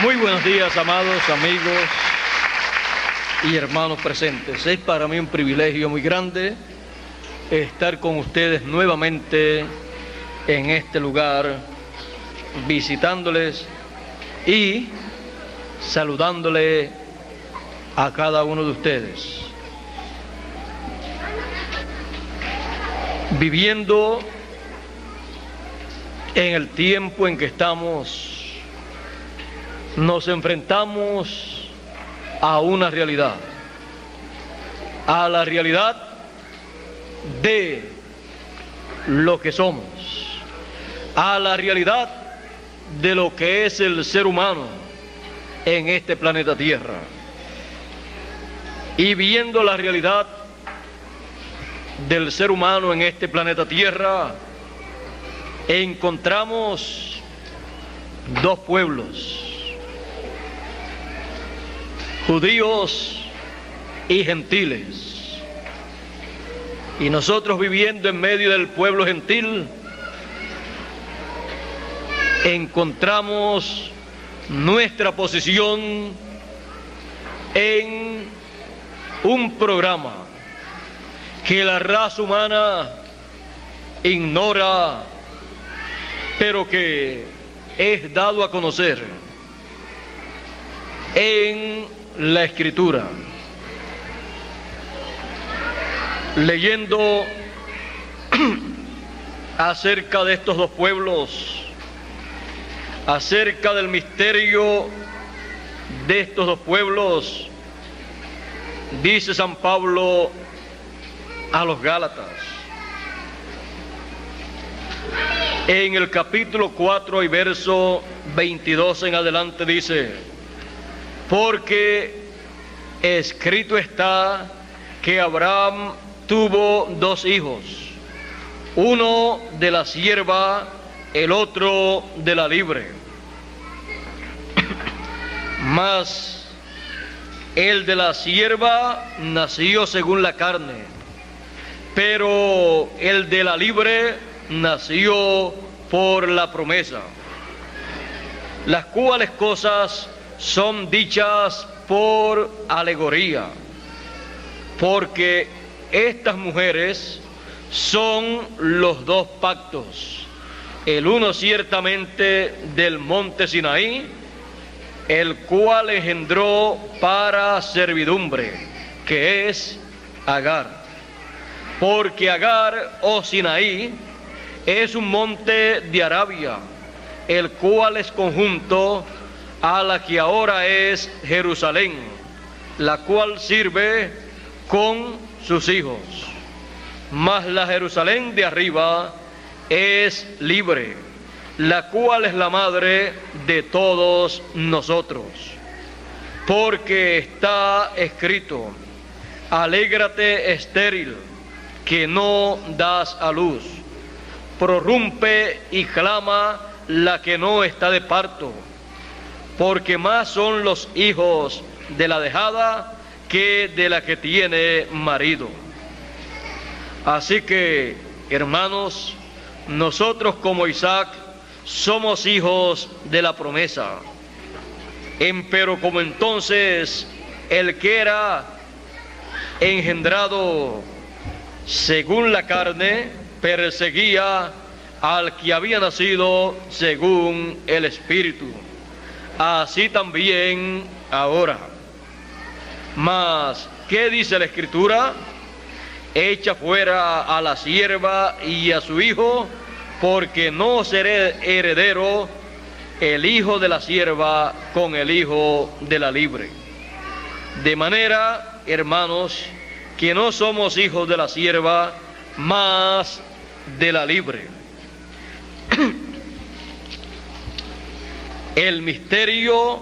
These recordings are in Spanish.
Muy buenos días, amados amigos y hermanos presentes. Es para mí un privilegio muy grande estar con ustedes nuevamente en este lugar, visitándoles y saludándole a cada uno de ustedes. Viviendo en el tiempo en que estamos, nos enfrentamos a una realidad, a la realidad de lo que somos, a la realidad de lo que es el ser humano en este planeta Tierra. Y viendo la realidad del ser humano en este planeta Tierra, encontramos dos pueblos, judíos y gentiles. Y nosotros, viviendo en medio del pueblo gentil, encontramos nuestra posición en un programa que la raza humana ignora, pero que es dado a conocer en la Escritura. Leyendo acerca de estos dos pueblos, acerca del misterio de estos dos pueblos, dice San Pablo a los Gálatas, en el capítulo 4 y verso 22 en adelante, dice: porque escrito está que Abraham tuvo dos hijos, uno de la sierva, el otro de la libre. Mas el de la sierva nació según la carne, pero el de la libre nació por la promesa, las cuales cosas son dichas por alegoría, porque estas mujeres son los dos pactos, el uno ciertamente del monte Sinaí, el cual engendró para servidumbre, que es Agar. Porque Agar o Sinaí es un monte de Arabia, el cual es conjunto a la que ahora es Jerusalén, la cual sirve con sus hijos. Mas la Jerusalén de arriba es libre, la cual es la madre de todos nosotros. Porque está escrito: alégrate, estéril, que no das a luz. Prorrumpe y clama la que no está de parto, porque más son los hijos de la dejada que de la que tiene marido. Así que, hermanos, nosotros como Isaac somos hijos de la promesa. Empero como entonces el que era engendrado según la carne perseguía al que había nacido según el Espíritu, así también ahora. Mas, ¿qué dice la Escritura? Echa fuera a la sierva y a su hijo, porque no será heredero el hijo de la sierva con el hijo de la libre. De manera, hermanos, que no somos hijos de la sierva, mas de la libre. El misterio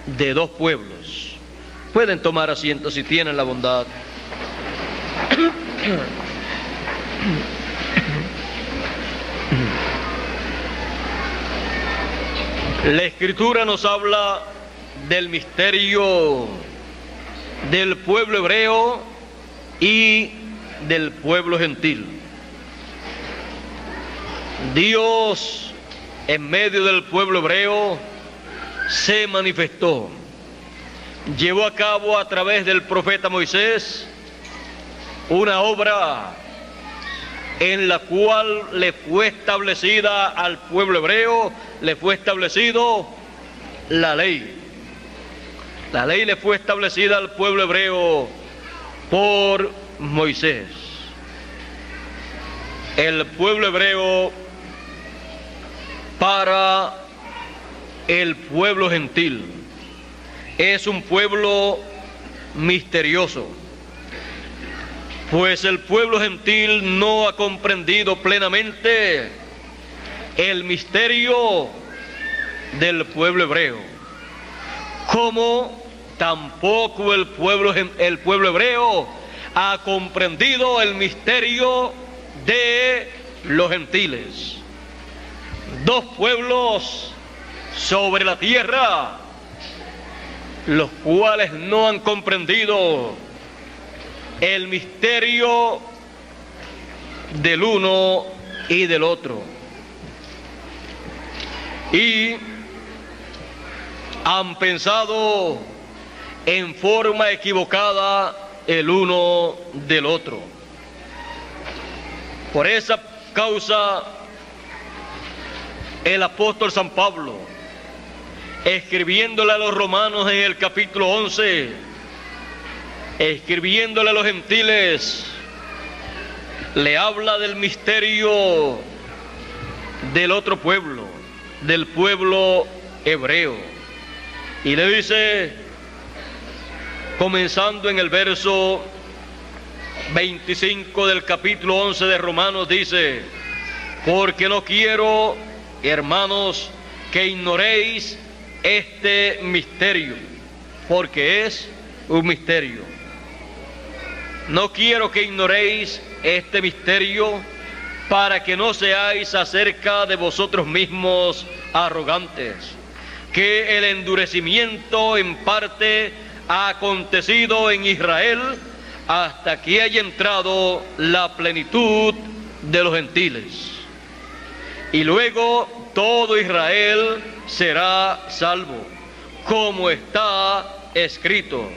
de dos pueblos. Pueden tomar asiento si tienen la bondad. La Escritura nos habla del misterio del pueblo hebreo y del pueblo gentil. Dios, en medio del pueblo hebreo, se manifestó. Llevó a cabo a través del profeta Moisés una obra en la cual le fue establecida al pueblo hebreo, le fue establecido la ley. La ley le fue establecida al pueblo hebreo por Moisés. El pueblo hebreo para el pueblo gentil es un pueblo misterioso, pues el pueblo gentil no ha comprendido plenamente el misterio del pueblo hebreo, como tampoco el pueblo hebreo ha comprendido el misterio de los gentiles. Dos pueblos sobre la tierra, los cuales no han comprendido el misterio del uno y del otro, y han pensado en forma equivocada el uno del otro. Por esa causa, el apóstol San Pablo, escribiéndole a los romanos en el capítulo 11, escribiéndole a los gentiles, le habla del misterio del otro pueblo, del pueblo hebreo, y le dice, comenzando en el verso 25 del capítulo 11 de Romanos, dice: porque no quiero, hermanos, que ignoréis este misterio, porque es un misterio. No quiero que ignoréis este misterio, para que no seáis acerca de vosotros mismos arrogantes, que el endurecimiento en parte ha acontecido en Israel, hasta que haya entrado la plenitud de los gentiles. Y luego todo Israel será salvo, como está escrito: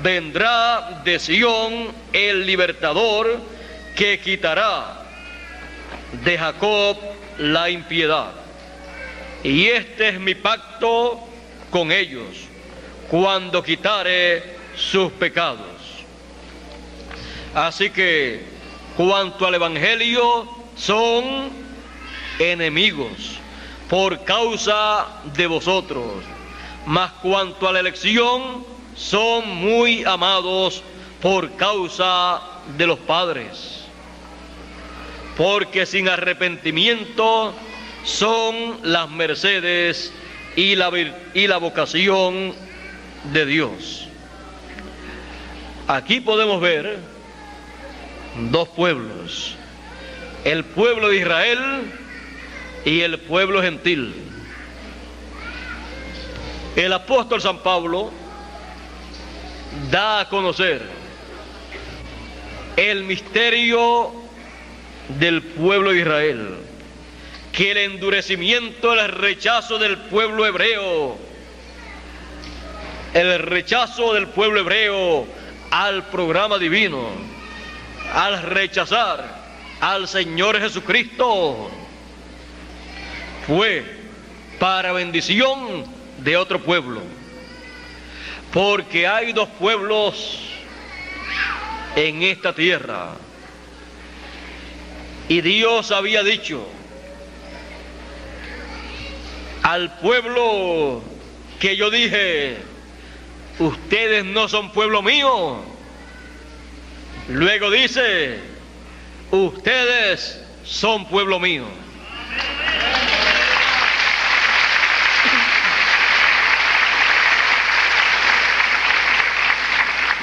vendrá de Sión el libertador, que quitará de Jacob la impiedad. Y este es mi pacto con ellos, cuando quitare sus pecados. Así que, cuanto al Evangelio, son enemigos por causa de vosotros, mas cuanto a la elección, son muy amados por causa de los padres, porque sin arrepentimiento son las mercedes y la vocación de Dios. Aquí podemos ver dos pueblos: el pueblo de Israel y el pueblo gentil. El apóstol San Pablo da a conocer el misterio del pueblo de Israel, que el endurecimiento, el rechazo del pueblo hebreo, el rechazo del pueblo hebreo al programa divino, al rechazar al Señor Jesucristo, fue para bendición de otro pueblo, porque hay dos pueblos en esta tierra, y Dios había dicho al pueblo que yo dije: ustedes no son pueblo mío. Luego dice: ustedes son pueblo mío.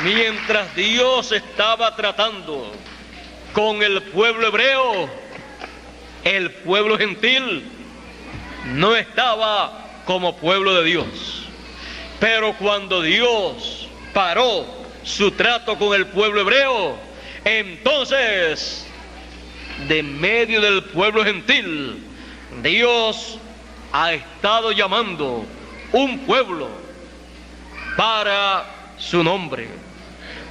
Mientras Dios estaba tratando con el pueblo hebreo, el pueblo gentil no estaba como pueblo de Dios. Pero cuando Dios paró su trato con el pueblo hebreo, entonces, de medio del pueblo gentil, Dios ha estado llamando un pueblo para su nombre.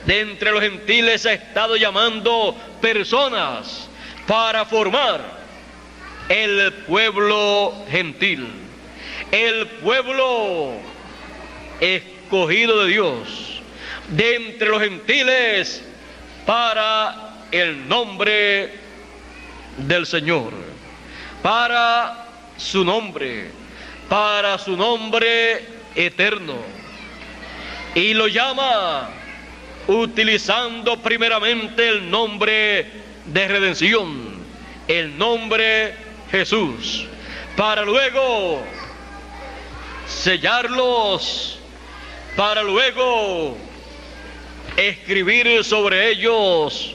De entre los gentiles ha estado llamando personas para formar el pueblo gentil, el pueblo escogido de Dios, de entre los gentiles para el nombre del Señor, para su nombre eterno. Y lo llama utilizando primeramente el nombre de redención, el nombre Jesús, para luego sellarlos, para luego escribir sobre ellos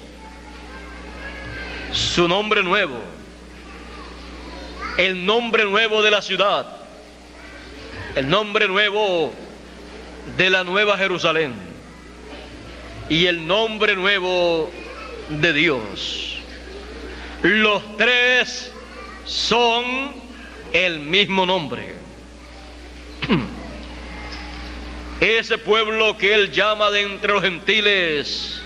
su nombre nuevo, el nombre nuevo de la ciudad, el nombre nuevo de la Nueva Jerusalén y el nombre nuevo de Dios. Los tres son el mismo nombre. Ese pueblo que él llama de entre los gentiles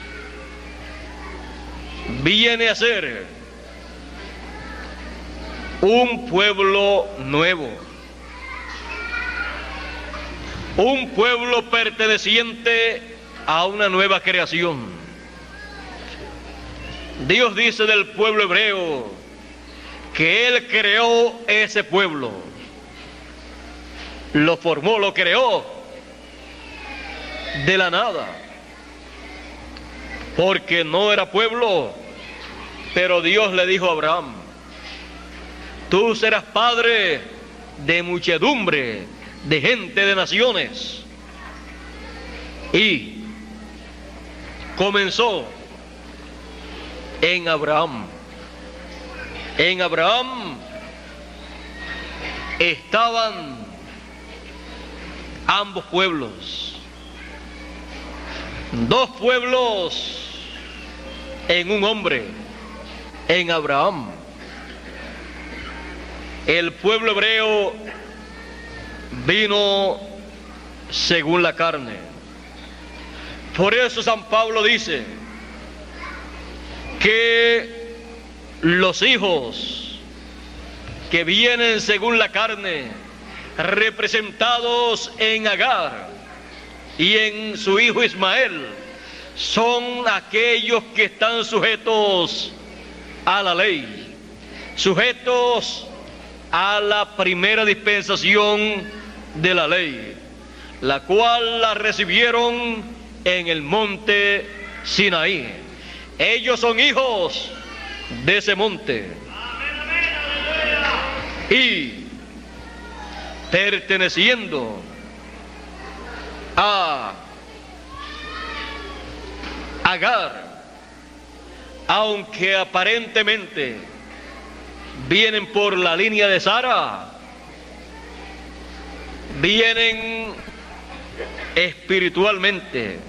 viene a ser un pueblo nuevo, un pueblo perteneciente a una nueva creación. Dios dice del pueblo hebreo que Él creó ese pueblo, lo formó, lo creó de la nada, porque no era pueblo, pero Dios le dijo a Abraham: tú serás padre de muchedumbre, de gente, de naciones. Y comenzó en Abraham. En Abraham estaban ambos pueblos, dos pueblos en un hombre, en Abraham. El pueblo hebreo vino según la carne. Por eso San Pablo dice que los hijos que vienen según la carne, representados en Agar y en su hijo Ismael, son aquellos que están sujetos a la ley, sujetos a la primera dispensación de la ley, la cual la recibieron en el monte Sinaí. Ellos son hijos de ese monte y perteneciendo a Agar, aunque aparentemente vienen por la línea de Sara, vienen espiritualmente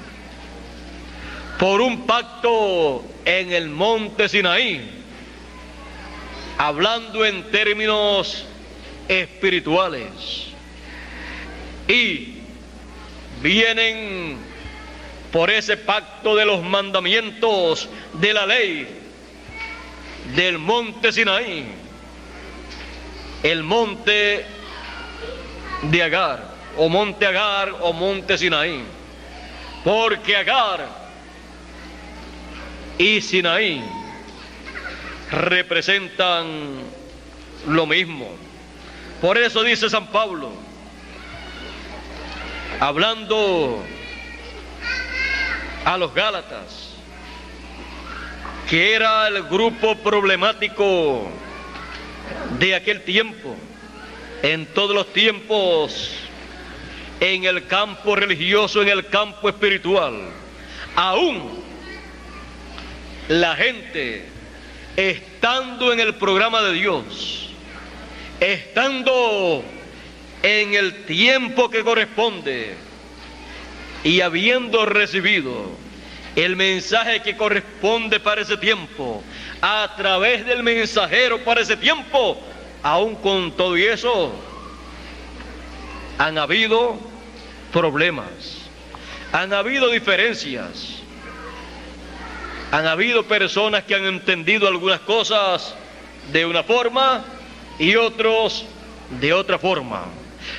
por un pacto en el monte Sinaí, hablando en términos espirituales, y vienen por ese pacto de los mandamientos de la ley del monte Sinaí, el monte de Agar, o monte Sinaí, porque Agar y Sinaí representan lo mismo. Por eso dice San Pablo, hablando a los Gálatas, que era el grupo problemático de aquel tiempo, en todos los tiempos, en el campo religioso, en el campo espiritual, aún la gente, estando en el programa de Dios, estando en el tiempo que corresponde y habiendo recibido el mensaje que corresponde para ese tiempo, a través del mensajero para ese tiempo, aún con todo y eso, han habido problemas, han habido diferencias, han habido personas que han entendido algunas cosas de una forma y otros de otra forma,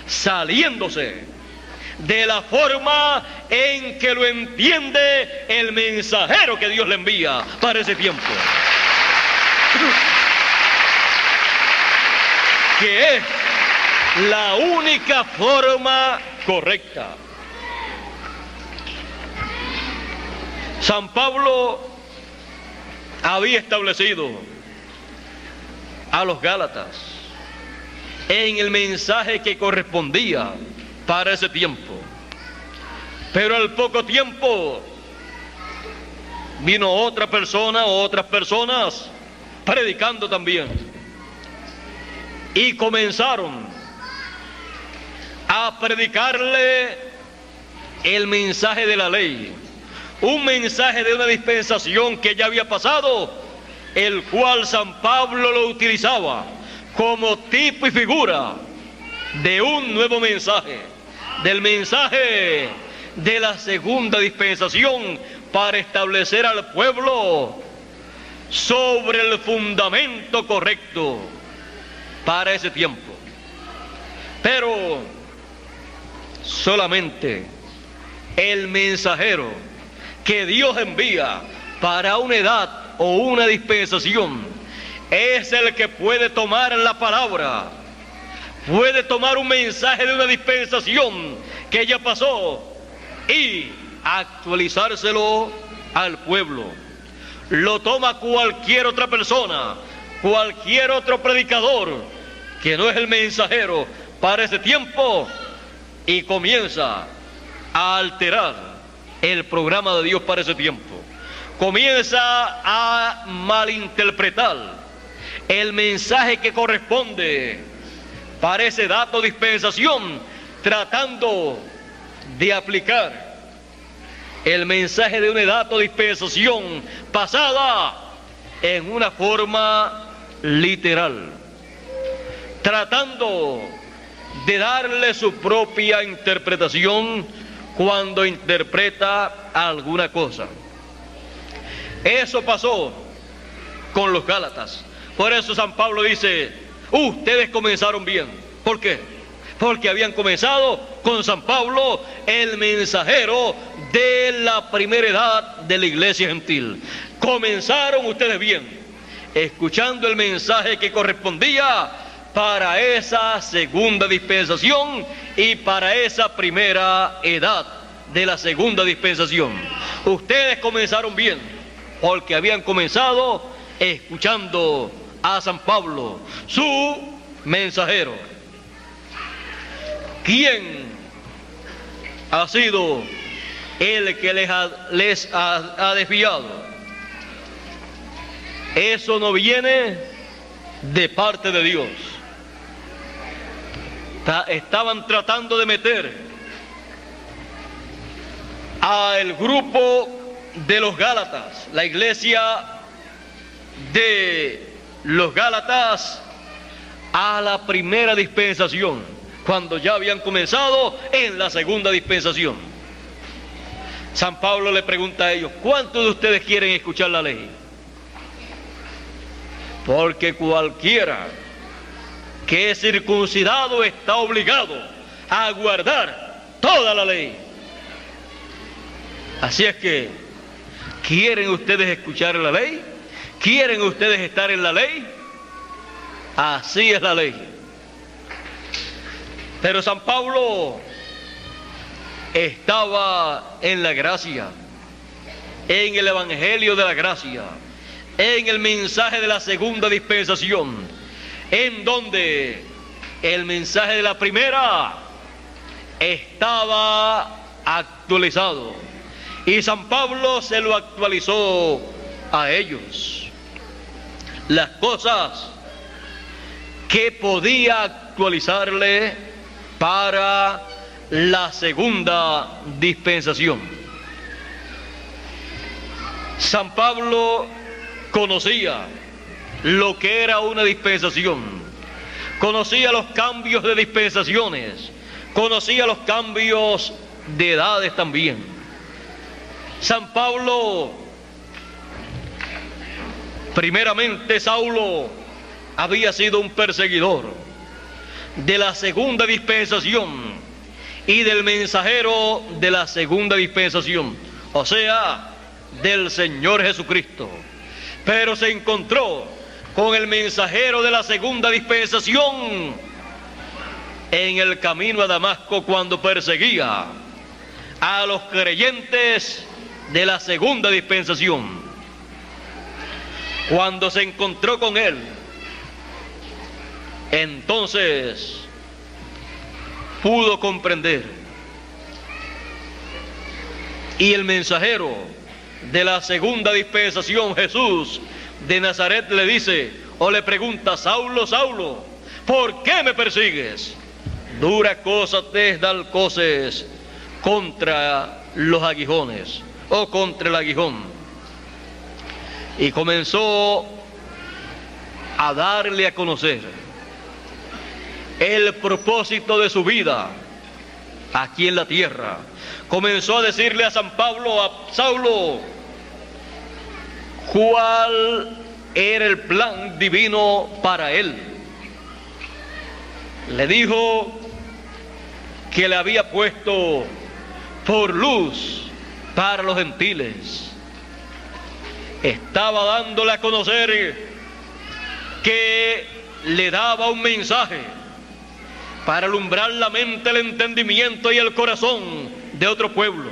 saliéndose de la forma en que lo entiende el mensajero que Dios le envía para ese tiempo, que es la única forma correcta. San Pablo había establecido a los Gálatas en el mensaje que correspondía para ese tiempo, pero al poco tiempo vino otra persona o otras personas predicando también, y comenzaron a predicarle el mensaje de la ley, un mensaje de una dispensación que ya había pasado, el cual San Pablo lo utilizaba como tipo y figura de un nuevo mensaje, del mensaje de la segunda dispensación, para establecer al pueblo sobre el fundamento correcto para ese tiempo. Pero solamente el mensajero que Dios envía para una edad o una dispensación es el que puede tomar la palabra, puede tomar un mensaje de una dispensación que ya pasó y actualizárselo al pueblo. Lo toma cualquier otra persona, cualquier otro predicador que no es el mensajero para ese tiempo, y comienza a alterar el programa de Dios para ese tiempo. Comienza a malinterpretar el mensaje que corresponde para ese dato dispensación, tratando de aplicar el mensaje de una edad o dispensación pasada en una forma literal, tratando de darle su propia interpretación cuando interpreta alguna cosa. Eso pasó con los Gálatas. Por eso San Pablo dice: ustedes comenzaron bien. ¿Por qué? Porque habían comenzado con San Pablo, el mensajero de la primera edad de la iglesia gentil. Comenzaron ustedes bien, escuchando el mensaje que correspondía para esa segunda dispensación y para esa primera edad de la segunda dispensación. Ustedes comenzaron bien, porque habían comenzado escuchando a San Pablo, su mensajero. ¿Quién ha sido el que les ha desviado? Eso no viene de parte de Dios. Estaban tratando de meter al grupo de los Gálatas, la iglesia de los Gálatas, a la primera dispensación, cuando ya habían comenzado en la segunda dispensación. San Pablo le pregunta a ellos: ¿cuántos de ustedes quieren escuchar la ley? Porque cualquiera que es circuncidado está obligado a guardar toda la ley. Así es que, ¿quieren ustedes escuchar la ley? ¿Quieren ustedes estar en la ley? Así es la ley. Pero San Pablo estaba en la gracia, en el evangelio de la gracia, en el mensaje de la segunda dispensación, en donde el mensaje de la primera estaba actualizado, y San Pablo se lo actualizó a ellos. Las cosas que podía actualizarle para la segunda dispensación. San Pablo conocía lo que era una dispensación, conocía los cambios de dispensaciones, conocía los cambios de edades también. San Pablo, primeramente Saulo, había sido un perseguidor de la segunda dispensación y del mensajero de la segunda dispensación, o sea, del Señor Jesucristo. Pero se encontró con el mensajero de la segunda dispensación en el camino a Damasco cuando perseguía a los creyentes de la segunda dispensación. Cuando se encontró con él, entonces pudo comprender. Y el mensajero de la segunda dispensación, Jesús de Nazaret, le dice o le pregunta: Saulo, Saulo, ¿por qué me persigues? Dura cosa te es dar coces contra los aguijones, o contra el aguijón. Y comenzó a darle a conocer el propósito de su vida aquí en la tierra. Comenzó a decirle a San Pablo, a Saulo, cuál era el plan divino para él. Le dijo que le había puesto por luz para los gentiles. Estaba dándole a conocer que le daba un mensaje para alumbrar la mente, el entendimiento y el corazón de otro pueblo,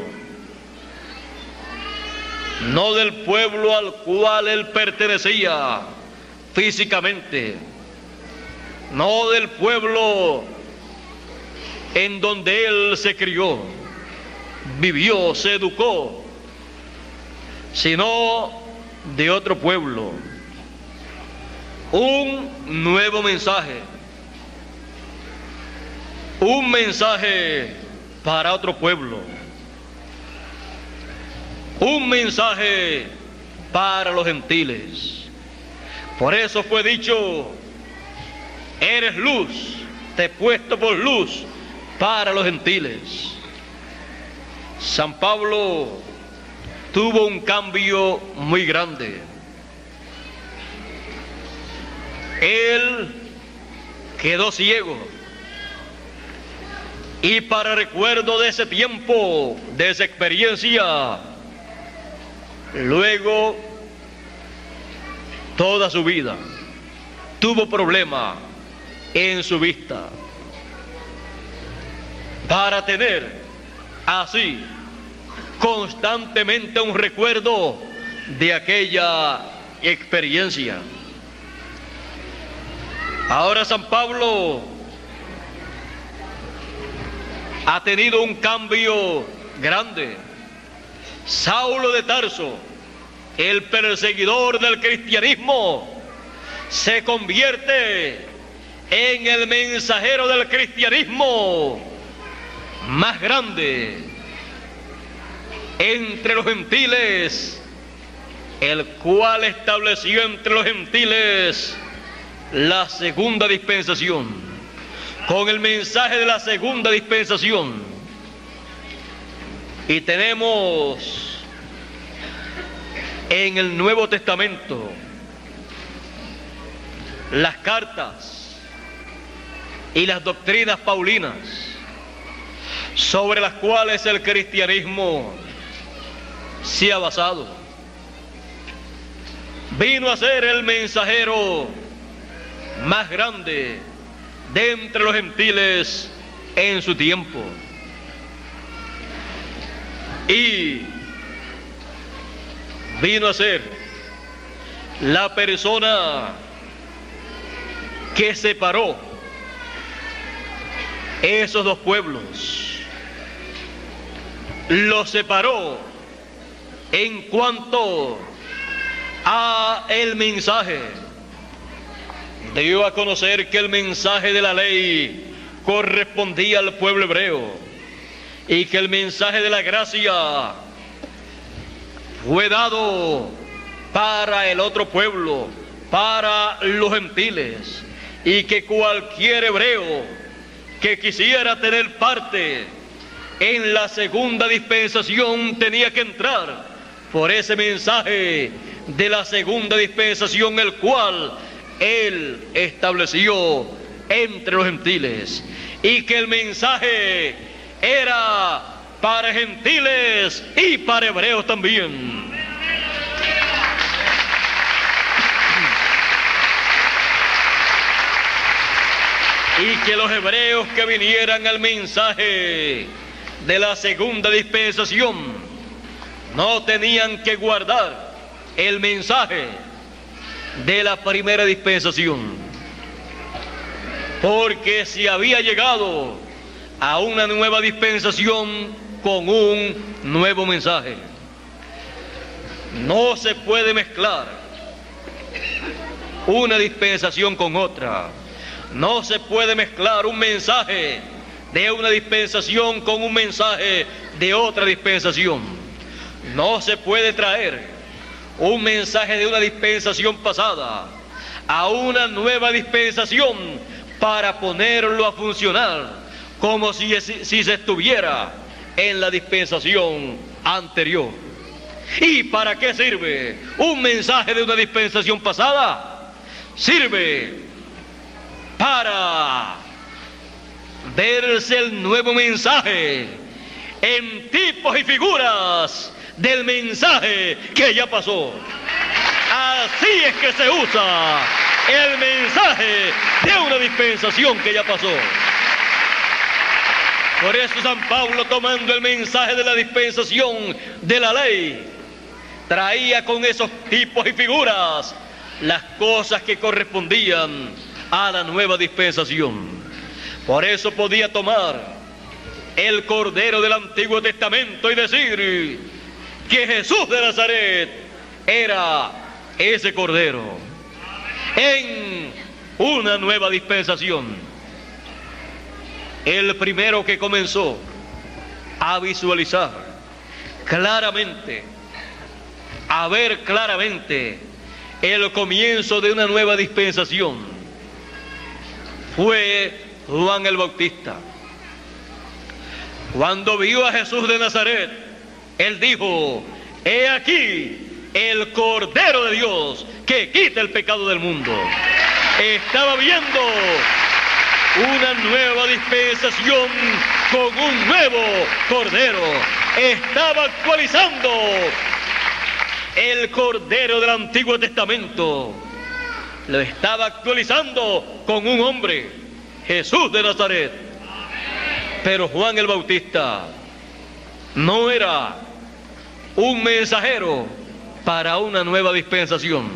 no del pueblo al cual él pertenecía físicamente, no del pueblo en donde él se crió, vivió, se educó, sino de otro pueblo. Un nuevo mensaje, un mensaje para otro pueblo, un mensaje para los gentiles. Por eso fue dicho: eres luz, te he puesto por luz para los gentiles. San Pablo tuvo un cambio muy grande. Él quedó ciego, y para recuerdo de ese tiempo, de esa experiencia, luego toda su vida tuvo problema en su vista, para tener así constantemente un recuerdo de aquella experiencia. Ahora San Pablo ha tenido un cambio grande. Saulo de Tarso, el perseguidor del cristianismo, se convierte en el mensajero del cristianismo más grande entre los gentiles, el cual estableció entre los gentiles la segunda dispensación. Con el mensaje de la segunda dispensación, y tenemos en el Nuevo Testamento las cartas y las doctrinas paulinas sobre las cuales el cristianismo se ha basado. Vino a ser el mensajero más grande de entre los gentiles en su tiempo, y vino a ser la persona que separó esos dos pueblos, los separó en cuanto a el mensaje. Dio a conocer que el mensaje de la ley correspondía al pueblo hebreo, y que el mensaje de la gracia fue dado para el otro pueblo, para los gentiles, y que cualquier hebreo que quisiera tener parte en la segunda dispensación tenía que entrar por ese mensaje de la segunda dispensación, el cual Él estableció entre los gentiles, y que el mensaje era para gentiles y para hebreos también. Y que los hebreos que vinieran al mensaje de la segunda dispensación no tenían que guardar el mensaje de la primera dispensación, porque se había llegado a una nueva dispensación con un nuevo mensaje. No se puede mezclar una dispensación con otra. No se puede mezclar un mensaje de una dispensación con un mensaje de otra dispensación. No se puede traer un mensaje de una dispensación pasada a una nueva dispensación para ponerlo a funcionar como si se estuviera en la dispensación anterior. ¿Y para qué sirve un mensaje de una dispensación pasada? Sirve para verse el nuevo mensaje en tipos y figuras del mensaje que ya pasó. Así es que se usa el mensaje de una dispensación que ya pasó. Por eso San Pablo, tomando el mensaje de la dispensación de la ley, traía con esos tipos y figuras las cosas que correspondían a la nueva dispensación. Por eso podía tomar el Cordero del Antiguo Testamento y decir que Jesús de Nazaret era ese Cordero en una nueva dispensación. El primero que comenzó a visualizar claramente, a ver claramente el comienzo de una nueva dispensación, fue Juan el Bautista. Cuando vio a Jesús de Nazaret, él dijo: he aquí el Cordero de Dios que quita el pecado del mundo. Estaba viendo una nueva dispensación con un nuevo Cordero. Estaba actualizando el Cordero del Antiguo Testamento. Lo estaba actualizando con un hombre, Jesús de Nazaret. Pero Juan el Bautista no era un mensajero para una nueva dispensación,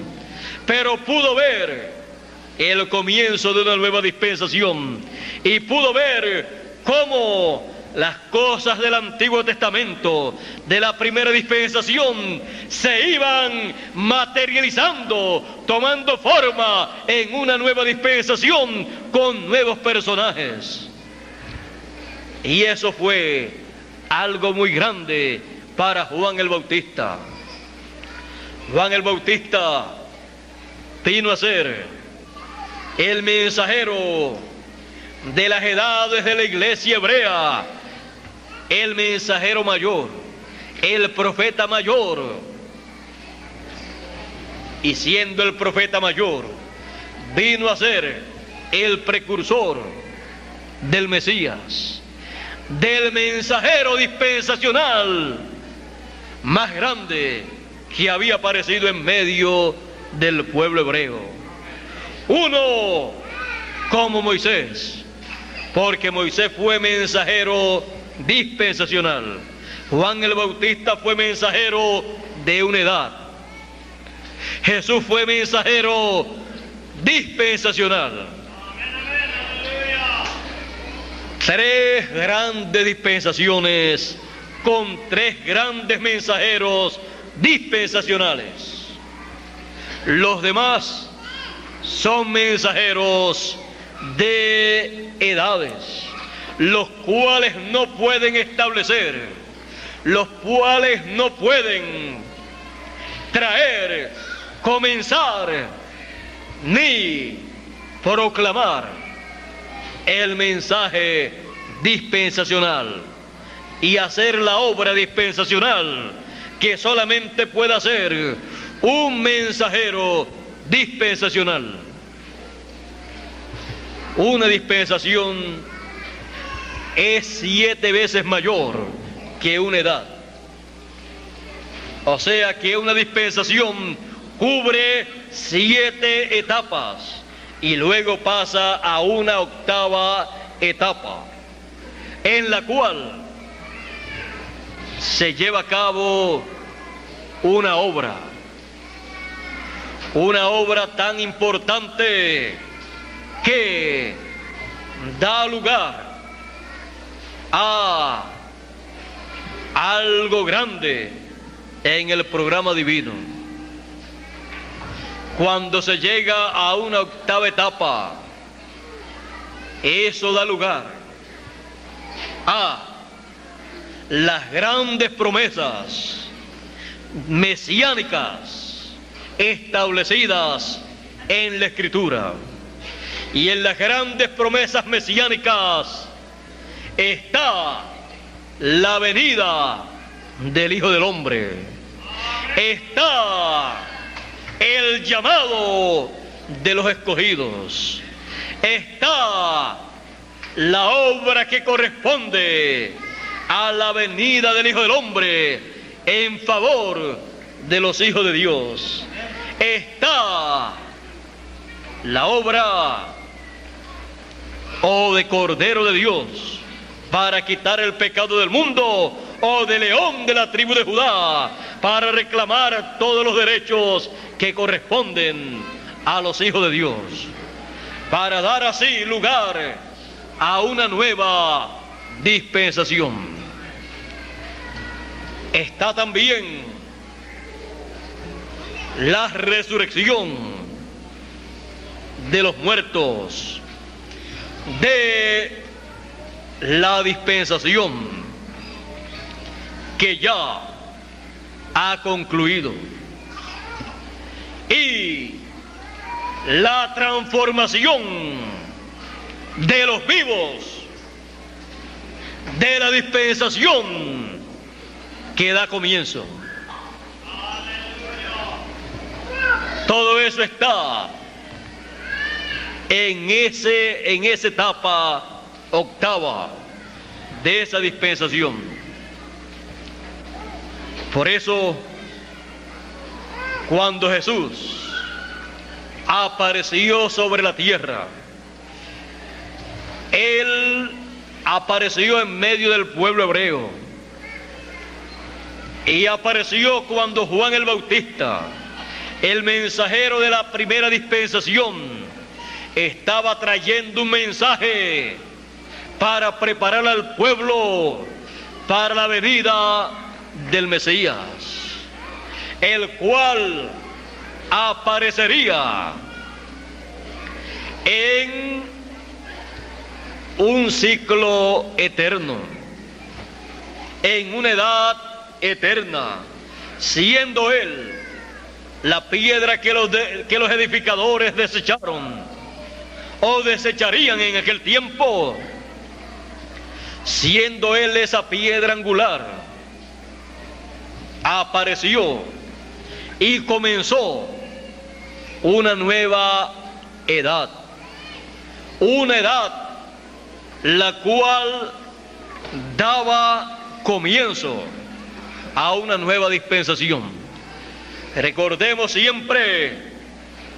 pero pudo ver el comienzo de una nueva dispensación y pudo ver cómo las cosas del Antiguo Testamento, de la primera dispensación, se iban materializando, tomando forma en una nueva dispensación con nuevos personajes. Y eso fue algo muy grande para Juan el Bautista. Juan el Bautista vino a ser el mensajero de las edades de la iglesia hebrea, el mensajero mayor, el profeta mayor. Y siendo el profeta mayor, vino a ser el precursor del Mesías, del mensajero dispensacional más grande que había aparecido en medio del pueblo hebreo. Uno como Moisés, porque Moisés fue mensajero dispensacional. Juan el Bautista fue mensajero de una edad. Jesús fue mensajero dispensacional. Tres grandes dispensaciones con tres grandes mensajeros dispensacionales. Los demás son mensajeros de edades, los cuales no pueden establecer, los cuales no pueden traer, comenzar, ni proclamar el mensaje dispensacional y hacer la obra dispensacional que solamente puede hacer un mensajero dispensacional. Una dispensación es 7 veces mayor que una edad. O sea que una dispensación cubre 7 etapas y luego pasa a una 8ª etapa, en la cual se lleva a cabo una obra tan importante que da lugar a algo grande en el programa divino. Cuando se llega a una 8ª etapa, eso da lugar a las grandes promesas mesiánicas establecidas en la Escritura. Y en las grandes promesas mesiánicas está la venida del Hijo del Hombre. Está el llamado de los escogidos. Está la obra que corresponde a la venida del Hijo del Hombre en favor de los hijos de Dios. Está la obra de Cordero de Dios para quitar el pecado del mundo, o de León de la tribu de Judá para reclamar todos los derechos que corresponden a los hijos de Dios, para dar así lugar a una nueva dispensación. Está también la resurrección de los muertos, de la dispensación que ya ha concluido, y la transformación de los vivos de la dispensación que da comienzo. Todo eso está en esa etapa 8ª de esa dispensación. Por eso, cuando Jesús apareció sobre la tierra, Él apareció en medio del pueblo hebreo, y apareció cuando Juan el Bautista, el mensajero de la primera dispensación, estaba trayendo un mensaje para preparar al pueblo para la venida del Mesías, el cual aparecería en un ciclo eterno, en una edad eterna, siendo Él la piedra que los edificadores desecharon o desecharían en aquel tiempo, siendo Él esa piedra angular. Apareció y comenzó una nueva edad, una edad la cual daba comienzo a una nueva dispensación. Recordemos siempre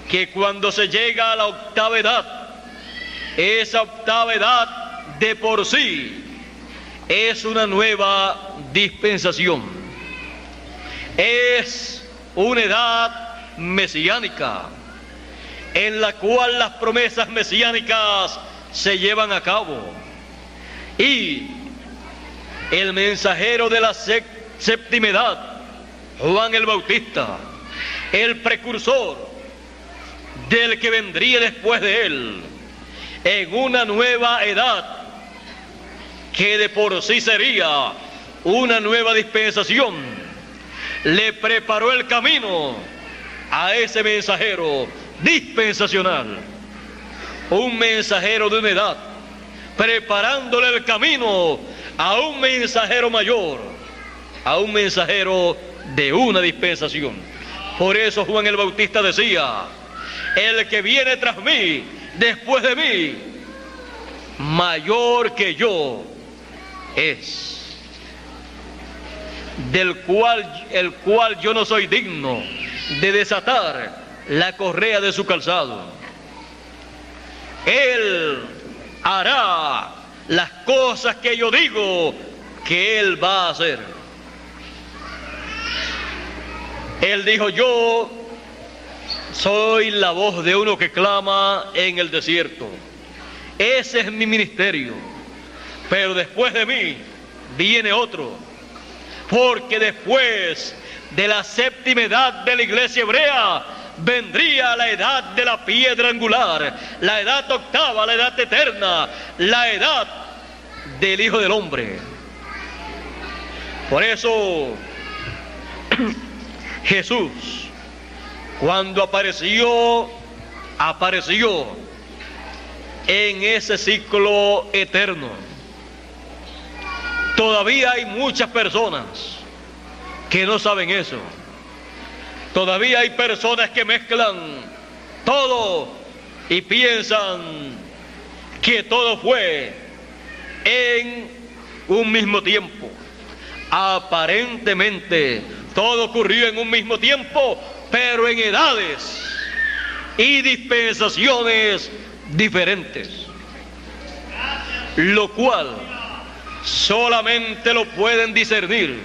que cuando se llega a la 8ª edad, esa 8ª edad de por sí es una nueva dispensación. Es una edad mesiánica en la cual las promesas mesiánicas se llevan a cabo, y el mensajero de la 7ª edad, Juan el Bautista, el precursor del que vendría después de él, en una nueva edad que de por sí sería una nueva dispensación, le preparó el camino a ese mensajero dispensacional, un mensajero de una edad preparándole el camino a un mensajero mayor, a un mensajero de una dispensación. Por eso Juan el Bautista decía: el que viene tras mí, después de mí, mayor que yo es, el cual yo no soy digno de desatar la correa de su calzado. Él hará las cosas que yo digo que Él va a hacer. Él dijo: yo soy la voz de uno que clama en el desierto. Ese es mi ministerio. Pero después de mí viene otro, porque después de la séptima edad de la iglesia hebrea vendría la edad de la piedra angular, la edad octava, la edad eterna, la edad del Hijo del Hombre. Por eso Jesús, cuando apareció en ese ciclo eterno. Todavía hay muchas personas que no saben eso. Todavía hay personas que mezclan todo y piensan que todo fue en un mismo tiempo. Aparentemente todo ocurrió en un mismo tiempo, pero en edades y dispensaciones diferentes, lo cual solamente lo pueden discernir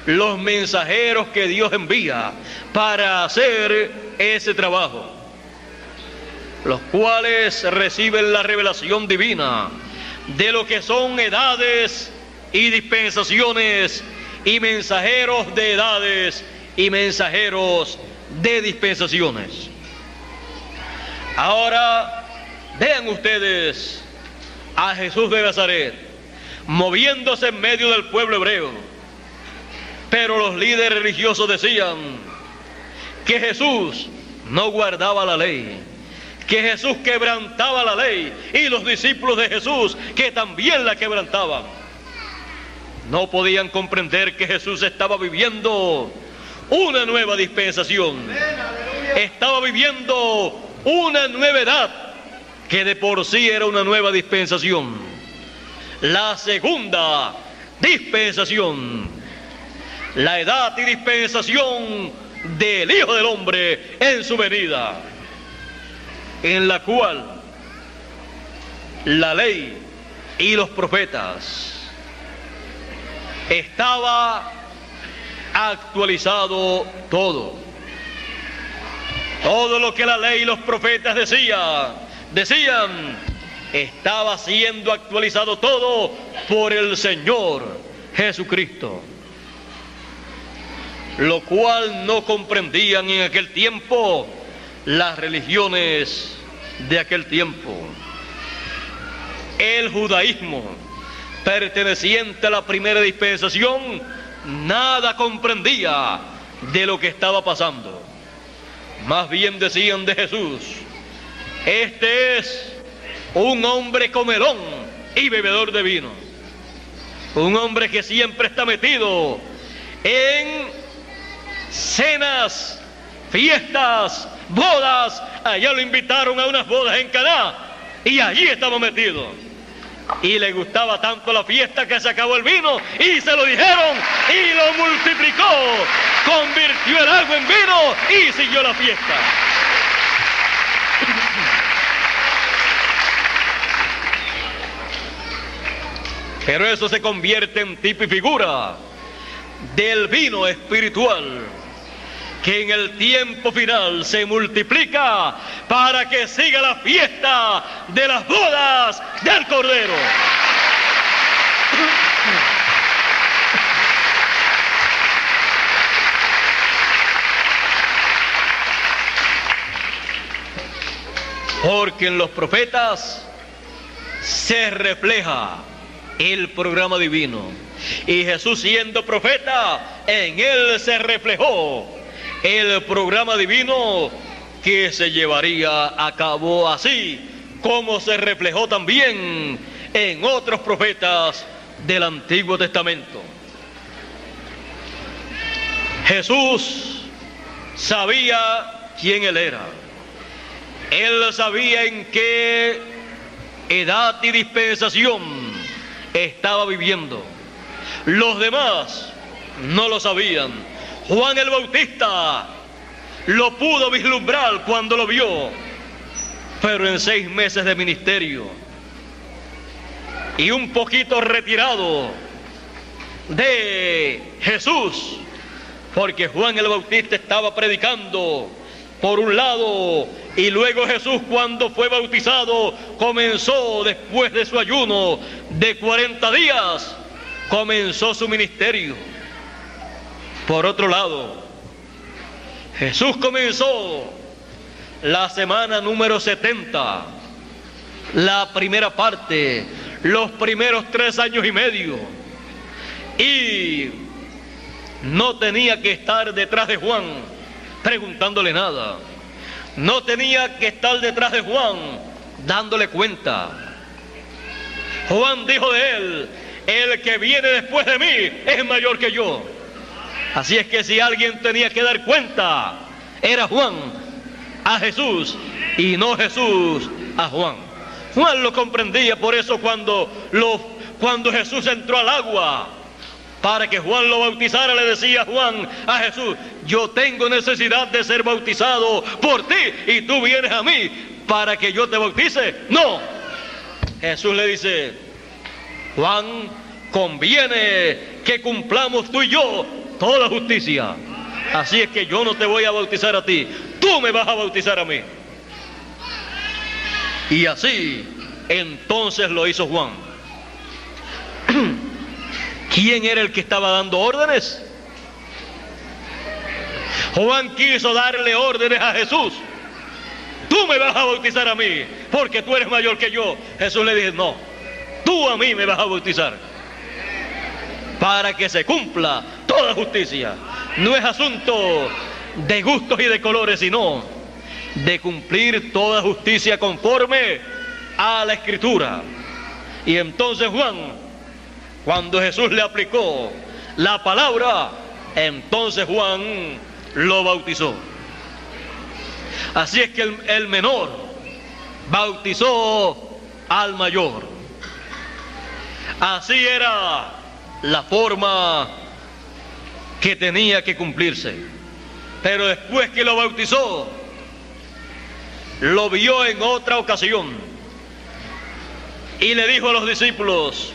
los mensajeros que Dios envía para hacer ese trabajo, los cuales reciben la revelación divina de lo que son edades y dispensaciones, y mensajeros de edades y mensajeros de dispensaciones. Ahora vean ustedes a Jesús de Nazaret moviéndose en medio del pueblo hebreo, pero los líderes religiosos decían que Jesús no guardaba la ley, que Jesús quebrantaba la ley, y los discípulos de Jesús que también la quebrantaban. No podían comprender que Jesús estaba viviendo una nueva dispensación, estaba viviendo una nueva edad que de por sí era una nueva dispensación, la segunda dispensación, la edad y dispensación del Hijo del Hombre en su venida, en la cual la ley y los profetas estaba actualizado todo lo que la ley y los profetas decían, estaba siendo actualizado todo por el Señor Jesucristo, lo cual no comprendían en aquel tiempo las religiones de aquel tiempo. El judaísmo, perteneciente a la primera dispensación, nada comprendía de lo que estaba pasando. Más bien decían de Jesús: este es un hombre comelón y bebedor de vino, un hombre que siempre está metido en cenas, fiestas, bodas. Allá lo invitaron a unas bodas en Caná y allí estaba metido, y le gustaba tanto la fiesta que se acabó el vino y se lo dijeron y lo multiplicó, convirtió el agua en vino y siguió la fiesta. Pero eso se convierte en tipo y figura del vino espiritual, que en el tiempo final se multiplica para que siga la fiesta de las bodas del Cordero. Porque en los profetas se refleja el programa divino, y Jesús, siendo profeta, en él se reflejó el programa divino que se llevaría a cabo, así como se reflejó también en otros profetas del Antiguo Testamento. Jesús sabía quién Él era. Él sabía en qué edad y dispensación estaba viviendo. Los demás no lo sabían. Juan el Bautista lo pudo vislumbrar cuando lo vio, pero en 6 meses de ministerio y un poquito retirado de Jesús, porque Juan el Bautista estaba predicando por un lado, y luego Jesús, cuando fue bautizado, comenzó después de su ayuno de 40 días, comenzó su ministerio. Por otro lado, Jesús comenzó la semana número 70, la primera parte, los primeros 3 años y medio, y no tenía que estar detrás de Juan preguntándole nada. No tenía que estar detrás de Juan dándole cuenta. Juan dijo de él: el que viene después de mí es mayor que yo. Así es que si alguien tenía que dar cuenta, era Juan a Jesús y no Jesús a Juan. Juan lo comprendía. Por eso cuando Jesús entró al agua para que Juan lo bautizara, le decía Juan a Jesús: yo tengo necesidad de ser bautizado por ti y tú vienes a mí para que yo te bautice. No, Jesús le dice: Juan, conviene que cumplamos tú y yo toda justicia. Así es que yo no te voy a bautizar a ti, tú me vas a bautizar a mí. Y así entonces lo hizo Juan. ¿Quién era el que estaba dando órdenes? Juan quiso darle órdenes a Jesús: tú me vas a bautizar a mí porque tú eres mayor que yo. Jesús le dijo: no, tú a mí me vas a bautizar, para que se cumpla toda justicia. No es asunto de gustos y de colores, sino de cumplir toda justicia conforme a la Escritura. Y entonces Juan, cuando Jesús le aplicó la palabra, entonces Juan lo bautizó. Así es que el menor bautizó al mayor. Así era la forma que tenía que cumplirse. Pero después que lo bautizó, lo vio en otra ocasión y le dijo a los discípulos: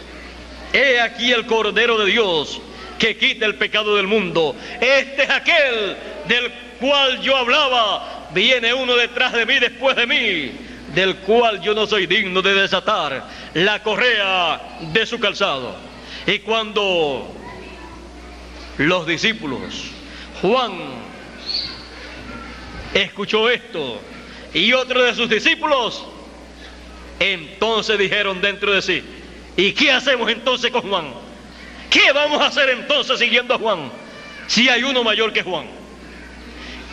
he aquí el Cordero de Dios que quita el pecado del mundo. Este es aquel del cual yo hablaba. Viene uno detrás de mí, después de mí, del cual yo no soy digno de desatar la correa de su calzado. Y cuando los discípulos, Juan, escuchó esto y otro de sus discípulos, entonces dijeron dentro de sí: ¿y qué hacemos entonces con Juan? ¿Qué vamos a hacer entonces siguiendo a Juan si hay uno mayor que Juan?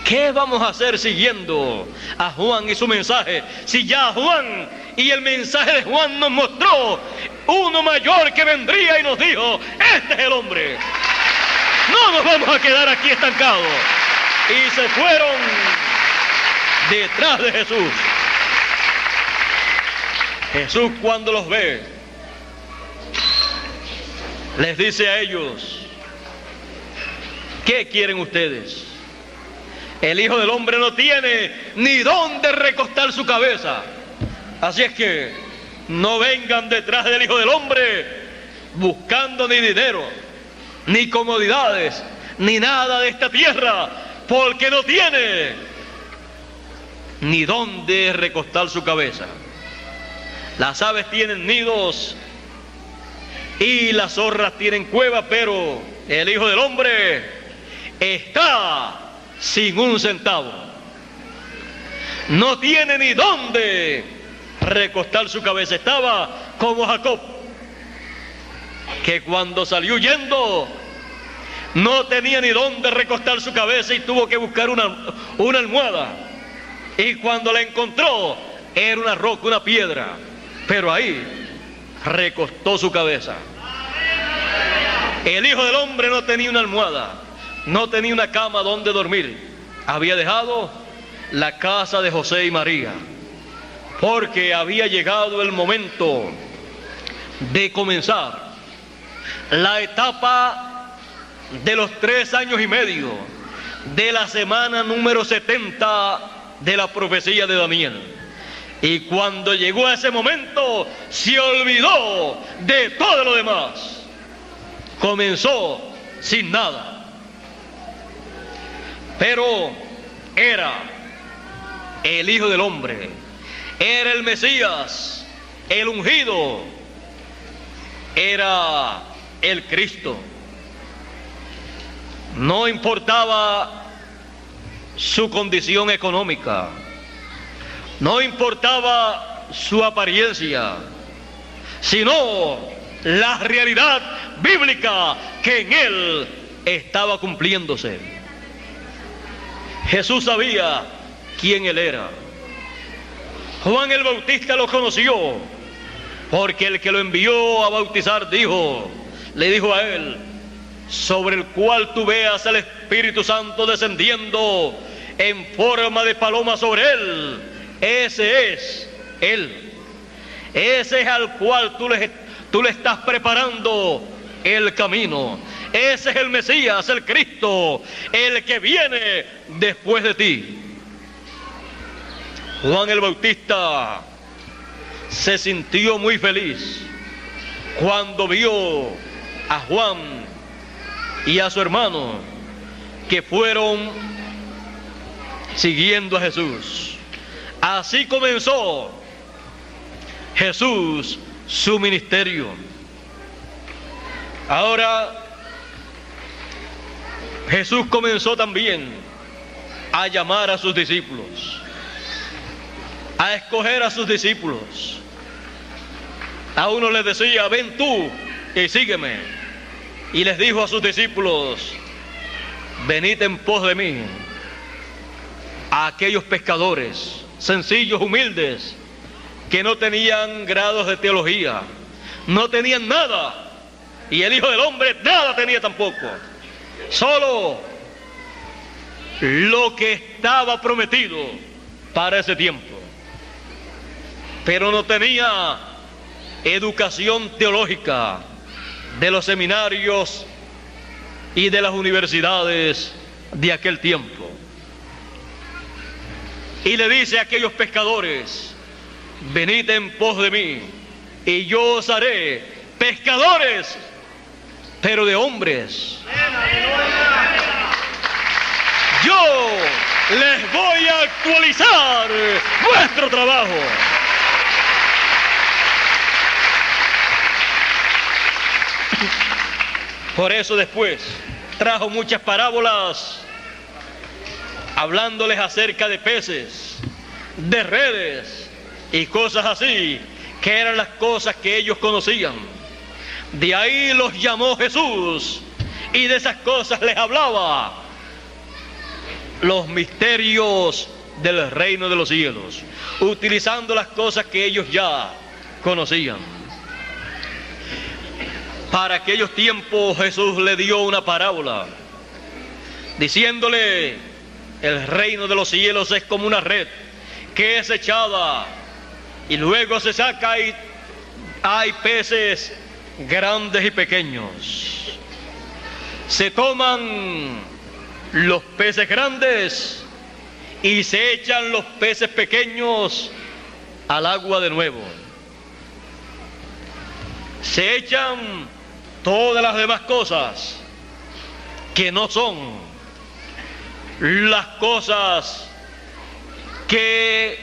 ¿Qué vamos a hacer siguiendo a Juan y su mensaje si ya Juan y el mensaje de Juan nos mostró uno mayor que vendría y nos dijo: este es el hombre? No nos vamos a quedar aquí estancados. Y se fueron detrás de Jesús. Jesús, cuando los ve, les dice a ellos: ¿qué quieren ustedes? El Hijo del Hombre no tiene ni dónde recostar su cabeza. Así es que no vengan detrás del Hijo del Hombre buscando ni dinero, ni comodidades, ni nada de esta tierra, porque no tiene ni dónde recostar su cabeza. Las aves tienen nidos y las zorras tienen cuevas, pero el Hijo del Hombre está sin un centavo. No tiene ni dónde recostar su cabeza. Estaba como Jacob, que cuando salió huyendo no tenía ni dónde recostar su cabeza y tuvo que buscar una almohada. Y cuando la encontró, era una roca, una piedra. Pero ahí recostó su cabeza. El Hijo del Hombre no tenía una almohada, no tenía una cama donde dormir. Había dejado la casa de José y María, porque había llegado el momento de comenzar la etapa de los 3 años y medio de la semana número 70 de la profecía de Daniel. Y cuando llegó a ese momento, se olvidó de todo lo demás. Comenzó sin nada. Pero era el Hijo del Hombre, era el Mesías, el ungido, era el Cristo. No importaba su condición económica, no importaba su apariencia, sino la realidad bíblica que en él estaba cumpliéndose. Jesús sabía quién él era. Juan el Bautista lo conoció, porque el que lo envió a bautizar le dijo a él: sobre el cual tú veas al Espíritu Santo descendiendo en forma de paloma sobre él, ese es él. Ese es al cual tú le estás preparando el camino. Ese es el Mesías, el Cristo, el que viene después de ti. Juan el Bautista se sintió muy feliz cuando vio a Juan y a su hermano que fueron siguiendo a Jesús. Así comenzó Jesús su ministerio. Ahora Jesús comenzó también a llamar a sus discípulos, a escoger a sus discípulos. A uno les decía: ven tú y sígueme. Y les dijo a sus discípulos: venid en pos de mí. A aquellos pescadores sencillos, humildes, que no tenían grados de teología, no tenían nada, y el Hijo del Hombre nada tenía tampoco, solo lo que estaba prometido para ese tiempo, pero no tenía educación teológica de los seminarios y de las universidades de aquel tiempo. Y le dice a aquellos pescadores: venid en pos de mí y yo os haré pescadores, pero de hombres. Yo les voy a actualizar vuestro trabajo. Por eso después trajo muchas parábolas hablándoles acerca de peces, de redes y cosas así, que eran las cosas que ellos conocían. De ahí los llamó Jesús y de esas cosas les hablaba: los misterios del reino de los cielos, utilizando las cosas que ellos ya conocían. Para aquellos tiempos Jesús le dio una parábola, diciéndole: el reino de los cielos es como una red que es echada y luego se saca y hay peces grandes y pequeños. Se toman los peces grandes y se echan los peces pequeños al agua de nuevo. Se echan todas las demás cosas que no son las cosas que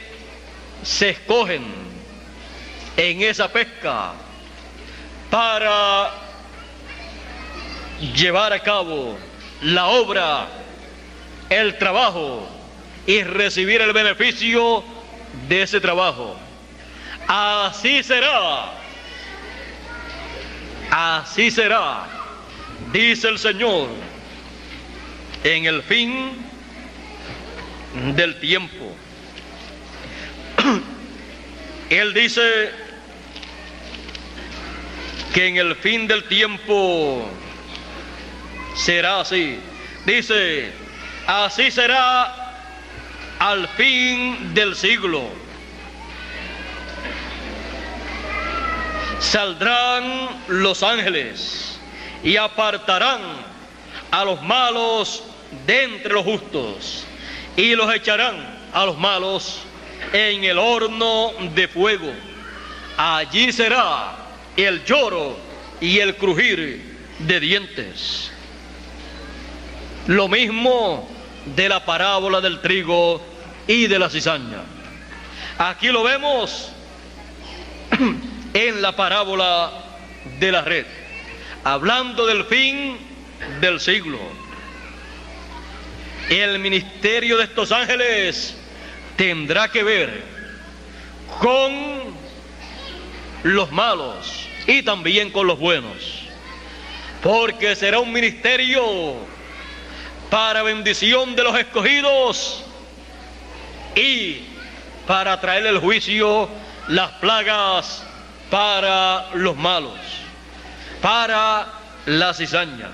se escogen en esa pesca para llevar a cabo la obra, el trabajo y recibir el beneficio de ese trabajo. Así será, dice el Señor, en el fin del tiempo. Él dice que en el fin del tiempo será así. Dice, así será al fin del siglo. Saldrán los ángeles y apartarán a los malos de entre los justos y los echarán a los malos en el horno de fuego. Allí será el lloro y el crujir de dientes. Lo mismo de la parábola del trigo y de la cizaña. Aquí lo vemos en la parábola de la red, hablando del fin del siglo. El ministerio de estos ángeles tendrá que ver con los malos y también con los buenos, porque será un ministerio para bendición de los escogidos y para traer el juicio, las plagas para los malos, para la cizaña.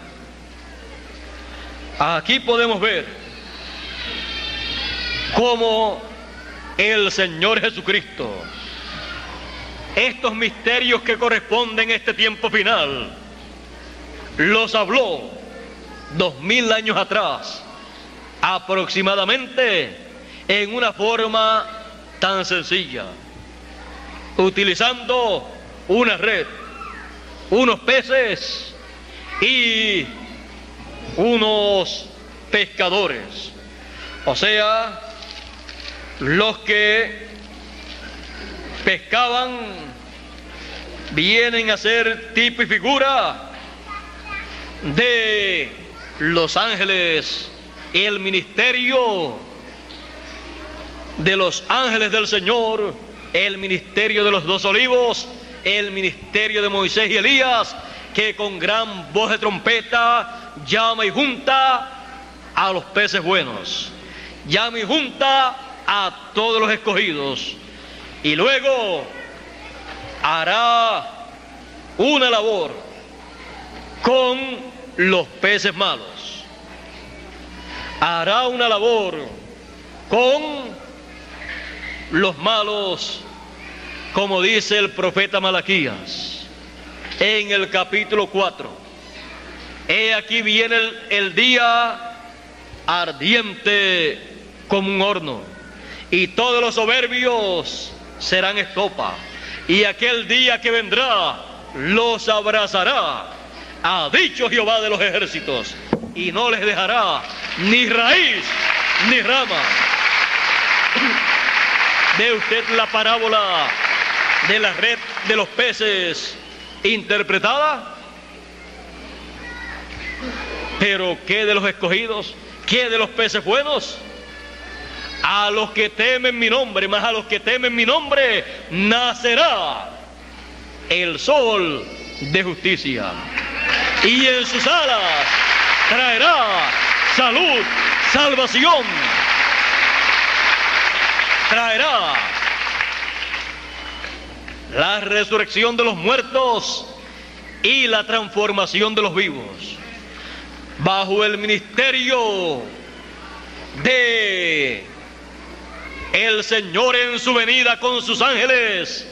Aquí podemos ver cómo el Señor Jesucristo, estos misterios que corresponden a este tiempo final, los habló 2000 años atrás, aproximadamente, en una forma tan sencilla, utilizando una red, unos peces y unos pescadores. O sea, los que pescaban vienen a ser tipo y figura de los ángeles, el ministerio de los ángeles del Señor, el ministerio de los dos olivos, el ministerio de Moisés y Elías, que con gran voz de trompeta llama y junta a los peces buenos, llama y junta a todos los escogidos, y luego hará una labor con los peces malos, hará una labor con los malos, como dice el profeta Malaquías en el capítulo 4. He aquí viene el día ardiente como un horno, y todos los soberbios serán estopa, y aquel día que vendrá los abrazará, ha dicho Jehová de los ejércitos, y no les dejará ni raíz ni rama. ¿Ve usted la parábola de la red de los peces interpretada? Pero ¿qué de los escogidos? ¿Qué de los peces buenos? A los que temen mi nombre, más a los que temen mi nombre, nacerá el sol de justicia, y en sus alas traerá salud, salvación, traerá la resurrección de los muertos y la transformación de los vivos, bajo el ministerio de el Señor en su venida con sus ángeles,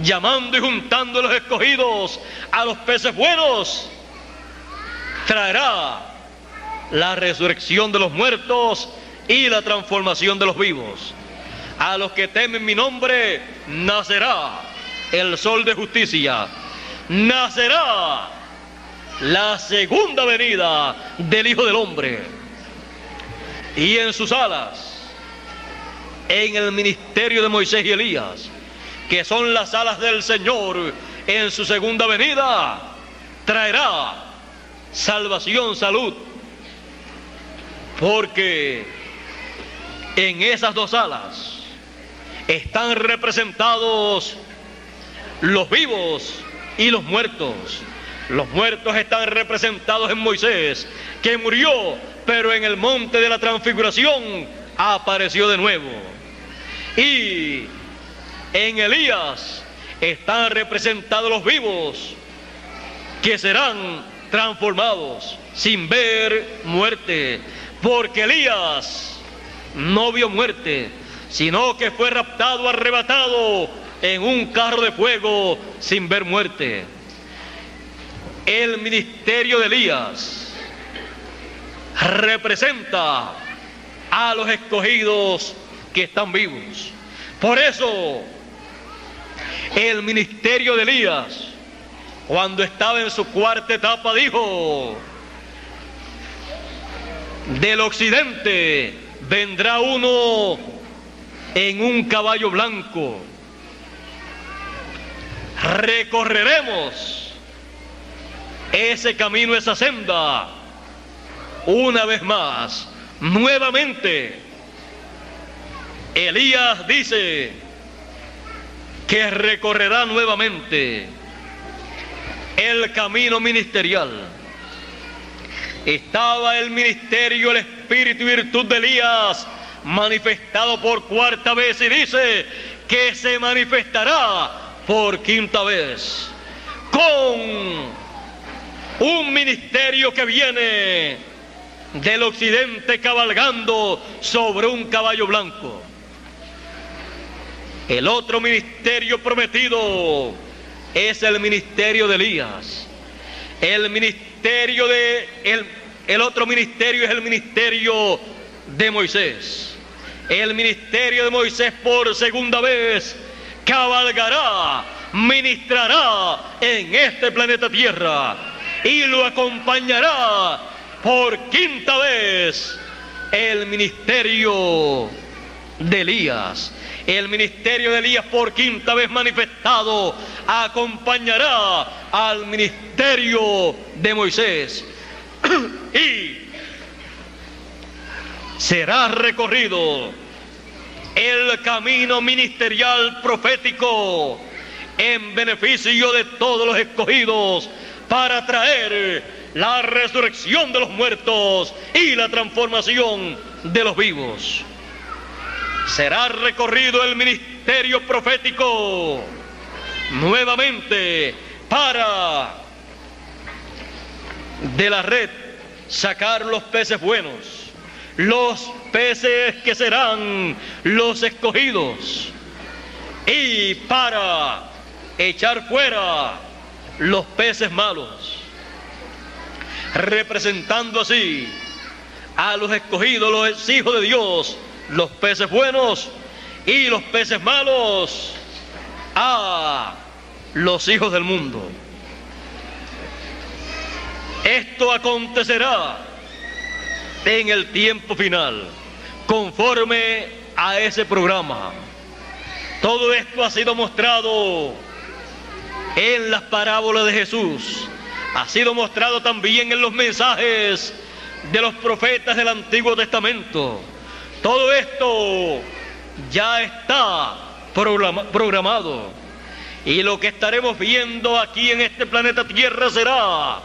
llamando y juntando a los escogidos a los peces buenos. Traerá la resurrección de los muertos y la transformación de los vivos. A los que temen mi nombre nacerá el sol de justicia, nacerá la segunda venida del Hijo del Hombre, y en sus alas, en el ministerio de Moisés y Elías, que son las alas del Señor en su segunda venida, traerá salvación, salud, porque en esas dos alas están representados los vivos y los muertos. Los muertos están representados en Moisés, que murió, pero en el monte de la transfiguración apareció de nuevo. Y en Elías, están representados los vivos, que serán transformados sin ver muerte, porque Elías no vio muerte, sino que fue raptado, arrebatado en un carro de fuego sin ver muerte. El ministerio de Elías representa a los escogidos que están vivos. Por eso, el ministerio de Elías, cuando estaba en su cuarta etapa, dijo: del occidente vendrá uno en un caballo blanco. Recorreremos ese camino, esa senda, una vez más, nuevamente. Elías dice que recorrerá nuevamente el camino ministerial. Estaba el ministerio, el espíritu y virtud de Elías manifestado por cuarta vez, y dice que se manifestará por quinta vez con un ministerio que viene del occidente cabalgando sobre un caballo blanco. El otro ministerio prometido es el ministerio de Elías. El otro ministerio es el ministerio de Moisés. El ministerio de Moisés por segunda vez cabalgará, ministrará en este planeta Tierra, y lo acompañará por quinta vez el ministerio de Elías. El ministerio de Elías, por quinta vez manifestado, acompañará al ministerio de Moisés y será recorrido el camino ministerial profético en beneficio de todos los escogidos, para traer la resurrección de los muertos y la transformación de los vivos. Será recorrido el ministerio profético nuevamente para de la red sacar los peces buenos, los peces que serán los escogidos, y para echar fuera los peces malos, representando así a los escogidos, los hijos de Dios, los peces buenos, y los peces malos a los hijos del mundo. Esto acontecerá en el tiempo final, conforme a ese programa. Todo esto ha sido mostrado en las parábolas de Jesús, ha sido mostrado también en los mensajes de los profetas del Antiguo Testamento. Todo esto ya está programado, y lo que estaremos viendo aquí en este planeta Tierra será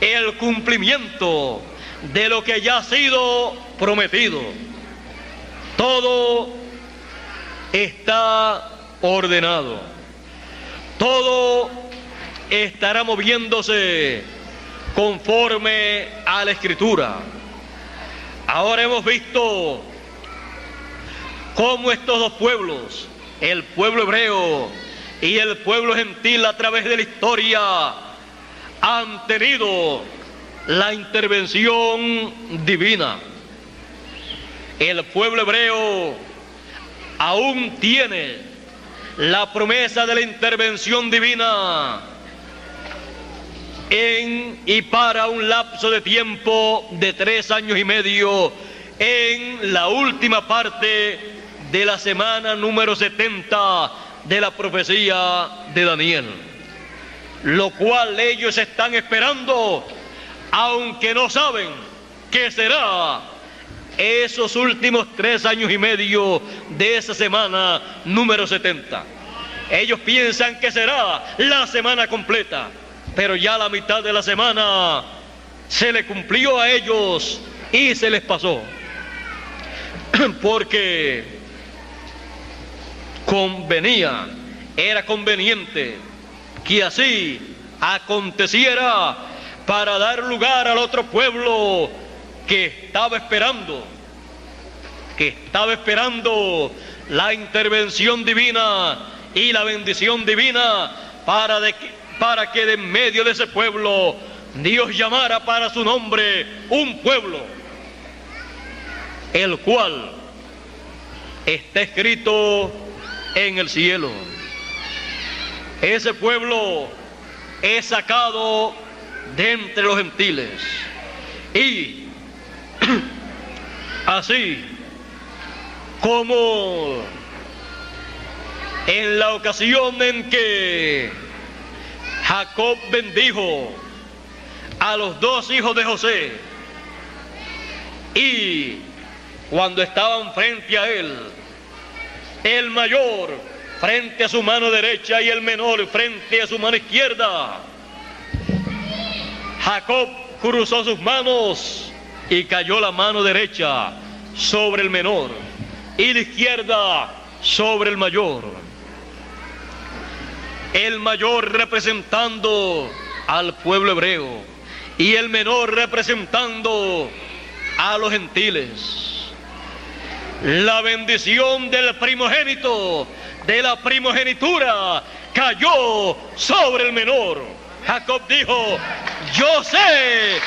el cumplimiento de lo que ya ha sido prometido. Todo está ordenado, todo estará moviéndose conforme a la Escritura. Ahora hemos visto cómo estos dos pueblos, el pueblo hebreo y el pueblo gentil, a través de la historia han tenido la intervención divina. El pueblo hebreo aún tiene la promesa de la intervención divina en y para un lapso de tiempo de 3 años y medio, en la última parte de la semana número 70 de la profecía de Daniel, lo cual ellos están esperando, aunque no saben qué será esos últimos 3 años y medio de esa semana número 70. Ellos piensan que será la semana completa, pero ya la mitad de la semana se le cumplió a ellos y se les pasó, porque convenía era conveniente que así aconteciera para dar lugar al otro pueblo que estaba esperando la intervención divina y la bendición divina para que de en medio de ese pueblo Dios llamara para su nombre un pueblo, el cual está escrito en el cielo. Ese pueblo es sacado de entre los gentiles. Y así como en la ocasión en que Jacob bendijo a los dos hijos de José, y cuando estaban frente a él, el mayor frente a su mano derecha y el menor frente a su mano izquierda, Jacob cruzó sus manos y cayó la mano derecha sobre el menor y la izquierda sobre el mayor. El mayor representando al pueblo hebreo y el menor representando a los gentiles. La bendición del primogénito, de la primogenitura, cayó sobre el menor. Jacob dijo: yo sé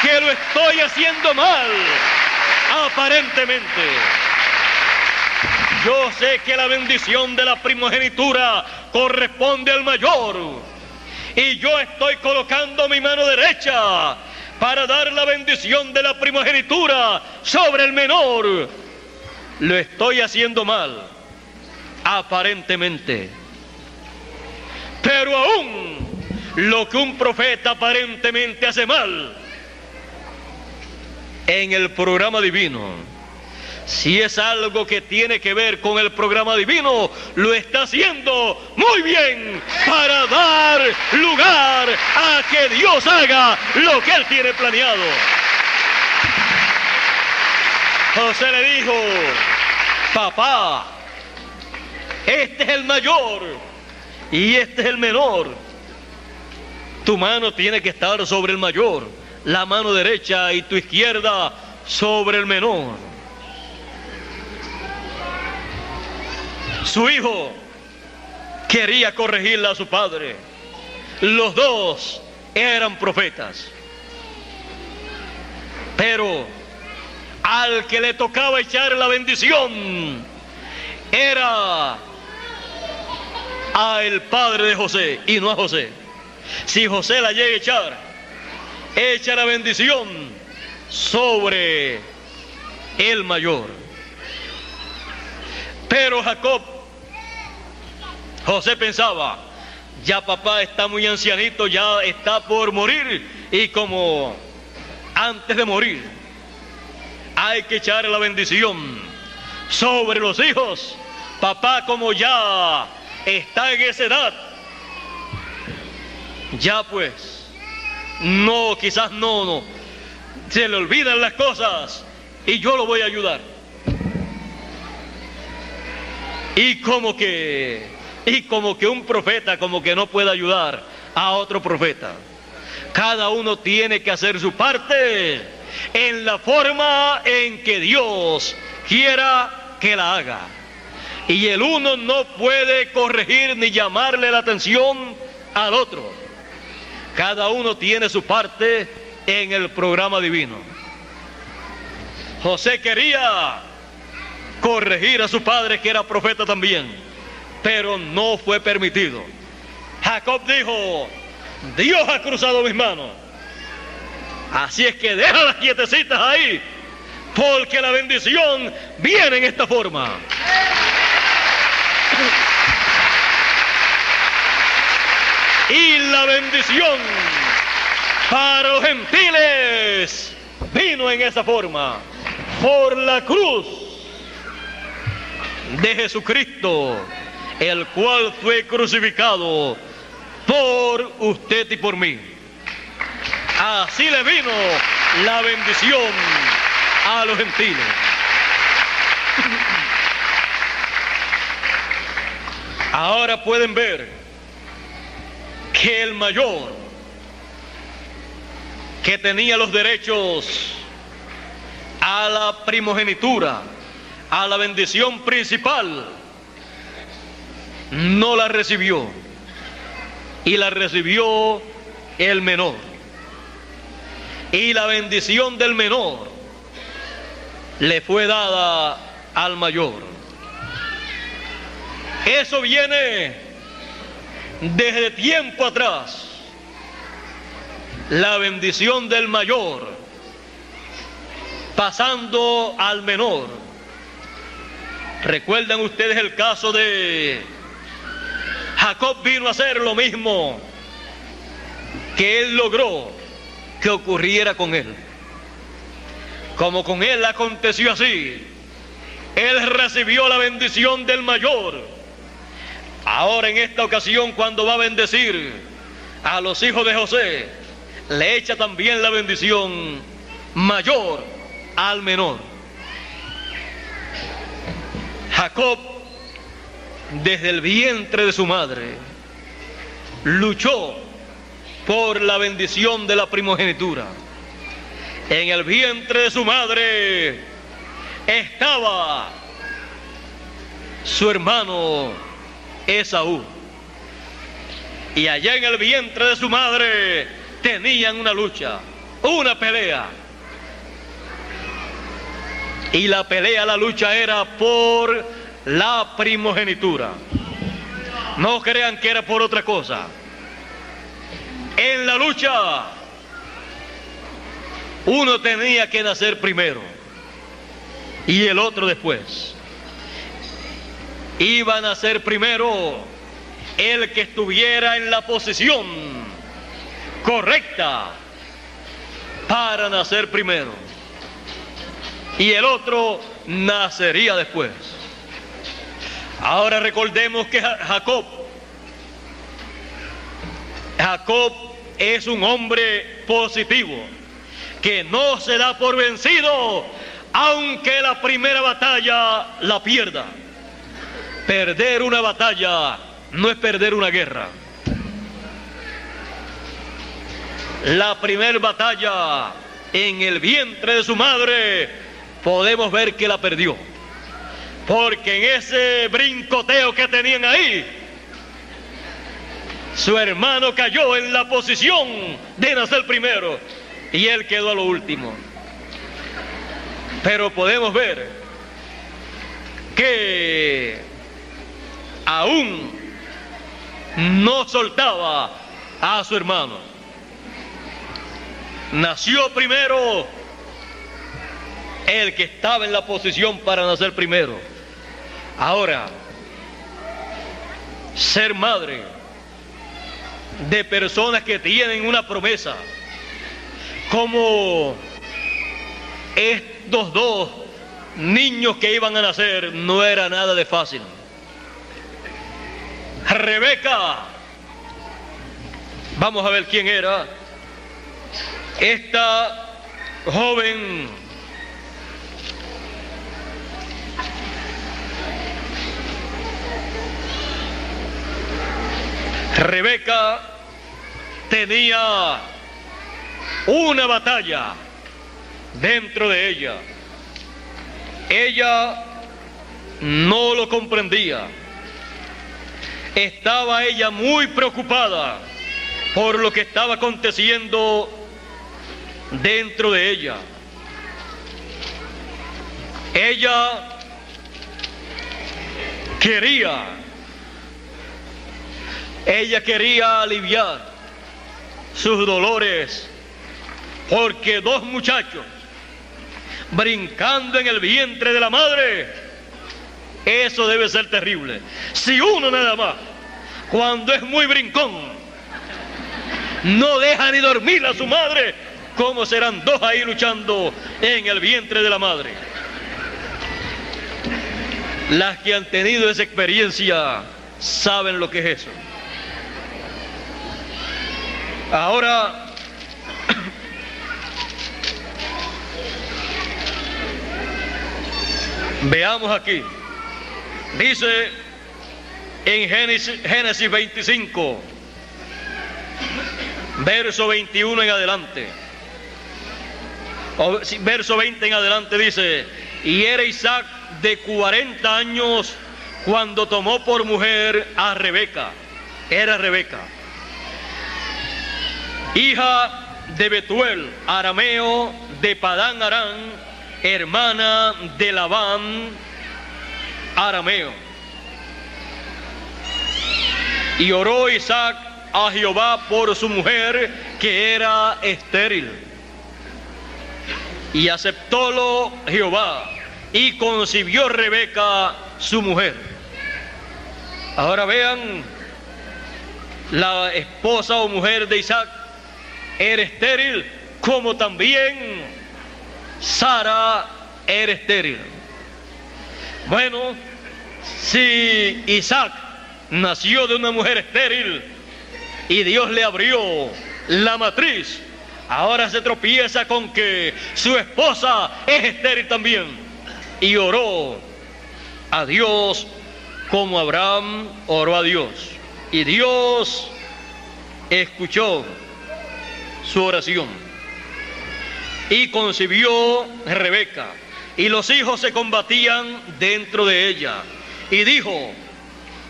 que lo estoy haciendo mal, aparentemente. Yo sé que la bendición de la primogenitura corresponde al mayor, y yo estoy colocando mi mano derecha para dar la bendición de la primogenitura sobre el menor. Lo estoy haciendo mal, aparentemente. Pero aún lo que un profeta aparentemente hace mal, en el programa divino, si es algo que tiene que ver con el programa divino, lo está haciendo muy bien para dar lugar a que Dios haga lo que Él tiene planeado. José le dijo: papá, este es el mayor y este es el menor. Tu mano tiene que estar sobre el mayor, la mano derecha, y tu izquierda sobre el menor. Su hijo quería corregirle a su padre. Los dos eran profetas, pero al que le tocaba echar la bendición era a el padre de José y no a José. Si José la llega a echar, echa la bendición sobre el mayor. Pero José pensaba: ya papá está muy ancianito, ya está por morir, y como antes de morir hay que echar la bendición sobre los hijos, papá, como ya está en esa edad, ya pues no, quizás no se le olvidan las cosas y yo lo voy a ayudar. Y como que un profeta como que no puede ayudar a otro profeta. Cada uno tiene que hacer su parte en la forma en que Dios quiera que la haga. Y el uno no puede corregir ni llamarle la atención al otro. Cada uno tiene su parte en el programa divino. José quería corregir a su padre, que era profeta también, pero no fue permitido. Jacob dijo: Dios ha cruzado mis manos, así es que déjalas quietecitas ahí, porque la bendición viene en esta forma. Y la bendición para los gentiles vino en esa forma, por la cruz de Jesucristo, el cual fue crucificado por usted y por mí. Así le vino la bendición a los gentiles. Ahora pueden ver que el mayor, que tenía los derechos a la primogenitura, a la bendición principal, no la recibió, y la recibió el menor. Y la bendición del menor le fue dada al mayor. Eso viene desde tiempo atrás. La bendición del mayor pasando al menor. ¿Recuerdan ustedes el caso de Jacob? Vino a hacer lo mismo que él logró que ocurriera con él. Como con él aconteció así, él recibió la bendición del mayor. Ahora en esta ocasión, cuando va a bendecir a los hijos de José, le echa también la bendición mayor al menor. Jacob, desde el vientre de su madre, luchó por la bendición de la primogenitura. En el vientre de su madre estaba su hermano Esaú, y allá en el vientre de su madre tenían una lucha, una pelea. Y la pelea, la lucha era por la primogenitura. No crean que era por otra cosa. En la lucha, uno tenía que nacer primero y el otro después. Iba a nacer primero el que estuviera en la posición correcta para nacer primero, y el otro nacería después. Ahora recordemos que Jacob es un hombre positivo, que no se da por vencido, aunque la primera batalla la pierda. Perder una batalla no es perder una guerra. La primera batalla en el vientre de su madre podemos ver que la perdió, porque en ese brincoteo que tenían ahí, su hermano cayó en la posición de nacer primero y él quedó a lo último. Pero podemos ver que aún no soltaba a su hermano. Nació primero el que estaba en la posición para nacer primero. Ahora, ser madre de personas que tienen una promesa, como estos dos niños que iban a nacer, no era nada de fácil. Rebeca, vamos a ver quién era. Esta joven Rebeca tenía una batalla dentro de ella. Ella no lo comprendía. Estaba ella muy preocupada por lo que estaba aconteciendo dentro de ella. Ella quería aliviar sus dolores, porque dos muchachos brincando en el vientre de la madre, eso debe ser terrible. Si uno nada más, cuando es muy brincón, no deja ni dormir a su madre, ¿cómo serán dos ahí luchando en el vientre de la madre? Las que han tenido esa experiencia saben lo que es eso. Ahora, veamos aquí. Dice en Génesis 25, verso 21 en adelante, verso 20 en adelante dice: y era Isaac de 40 años cuando tomó por mujer a Rebeca. Era Rebeca, hija de Betuel, arameo de Padán Aram, hermana de Labán, arameo. Y oró Isaac a Jehová por su mujer, que era estéril. Y aceptólo Jehová, y concibió Rebeca su mujer. Ahora vean, la esposa o mujer de Isaac era estéril, como también Sara era estéril. Bueno, si Isaac nació de una mujer estéril y Dios le abrió la matriz, ahora se tropieza con que su esposa es estéril también. Y oró a Dios como Abraham oró a Dios. Y Dios escuchó su oración. Y concibió Rebeca. Y los hijos se combatían dentro de ella. Y dijo: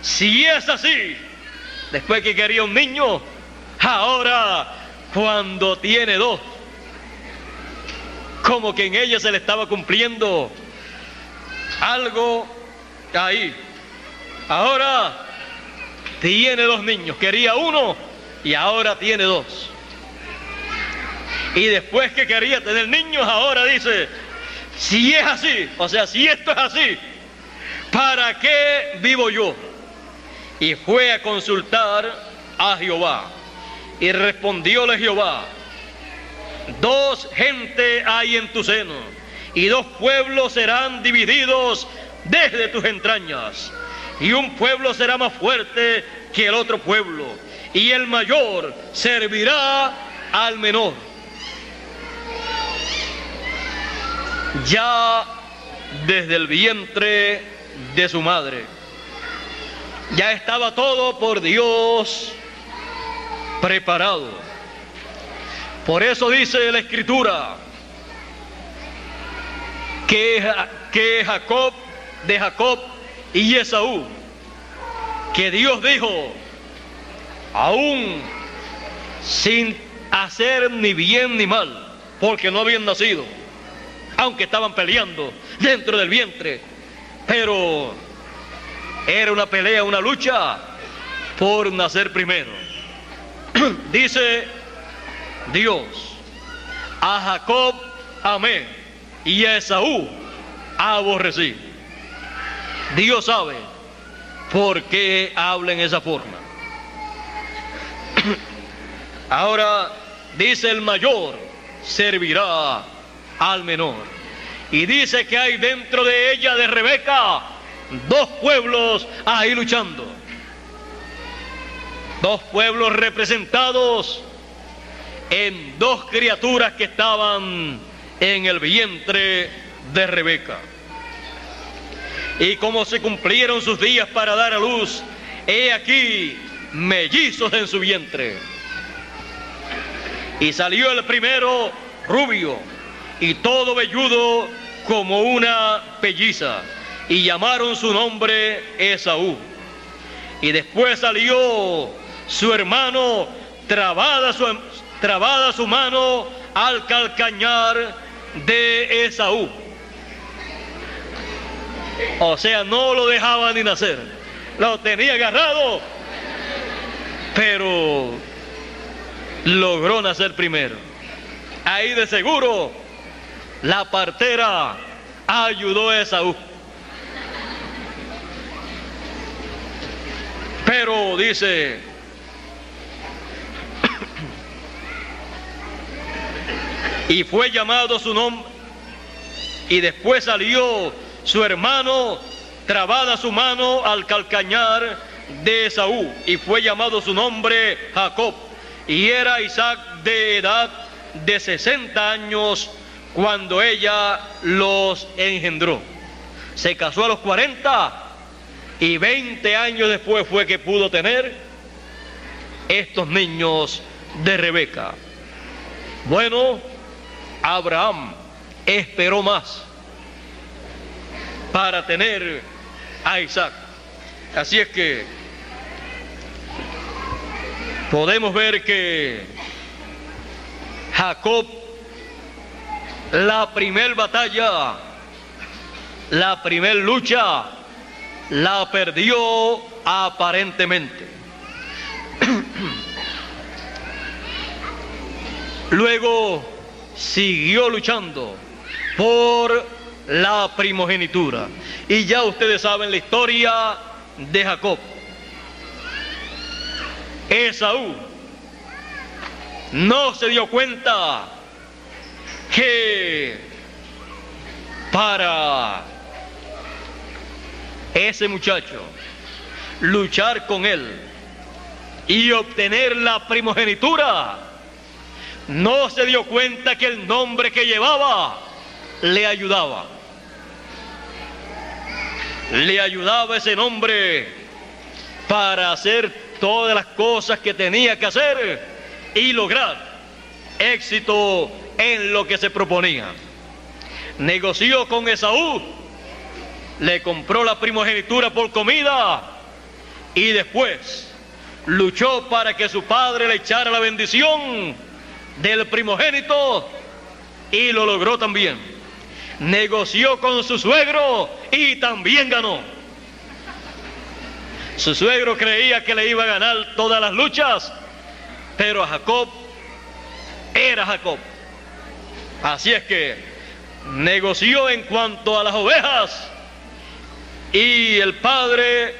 si es así, después que quería un niño, ahora cuando tiene dos, como que en ella se le estaba cumpliendo algo ahí. Ahora tiene dos niños, quería uno y ahora tiene dos. Y después que quería tener niños, ahora dice: si es así, o sea, si esto es así, ¿para qué vivo yo? Y fue a consultar a Jehová. Y respondióle Jehová: dos gentes hay en tu seno, y dos pueblos serán divididos desde tus entrañas. Y un pueblo será más fuerte que el otro pueblo, y el mayor servirá al menor. Ya desde el vientre de su madre, ya estaba todo por Dios preparado. Por eso dice la Escritura que Jacob, de Jacob y Esaú, que Dios dijo, aún sin hacer ni bien ni mal, porque no habían nacido, aunque estaban peleando dentro del vientre, pero era una pelea, una lucha por nacer primero. Dice Dios: a Jacob amé y a Esaú aborrecí. Dios sabe por qué habla en esa forma. Ahora dice: el mayor servirá al menor. Y dice que hay dentro de ella, de Rebeca, dos pueblos ahí luchando. Dos pueblos representados en dos criaturas que estaban en el vientre de Rebeca. Y como se cumplieron sus días para dar a luz, he aquí mellizos en su vientre. Y salió el primero rubio y todo velludo como una pelliza, y llamaron su nombre Esaú. Y después salió su hermano, trabada su mano al calcañar de Esaú. O sea, no lo dejaba ni nacer, lo tenía agarrado, pero logró nacer primero. Ahí de seguro la partera ayudó a Esaú. Pero dice: y fue llamado su nombre, y después salió su hermano, trabada su mano al calcañar de Esaú, y fue llamado su nombre Jacob. Y era Isaac de edad de 60 años cuando ella los engendró. Se casó a los 40 y 20 años después fue que pudo tener estos niños de Rebeca. Bueno, Abraham esperó más para tener a Isaac. Así es que podemos ver que Jacob, la primer batalla, la primer lucha, la perdió aparentemente. Luego siguió luchando por la primogenitura. Y ya ustedes saben la historia de Jacob. Esaú no se dio cuenta que para ese muchacho luchar con él y obtener la primogenitura, no se dio cuenta que el nombre que llevaba le ayudaba. Le ayudaba ese nombre para hacer todas las cosas que tenía que hacer y lograr éxito en lo que se proponía. Negoció con Esaú, le compró la primogenitura por comida y después luchó para que su padre le echara la bendición del primogénito y lo logró también. Negoció con su suegro y también ganó. Su suegro creía que le iba a ganar todas las luchas, pero Jacob era Jacob. Así es que negoció en cuanto a las ovejas, y el padre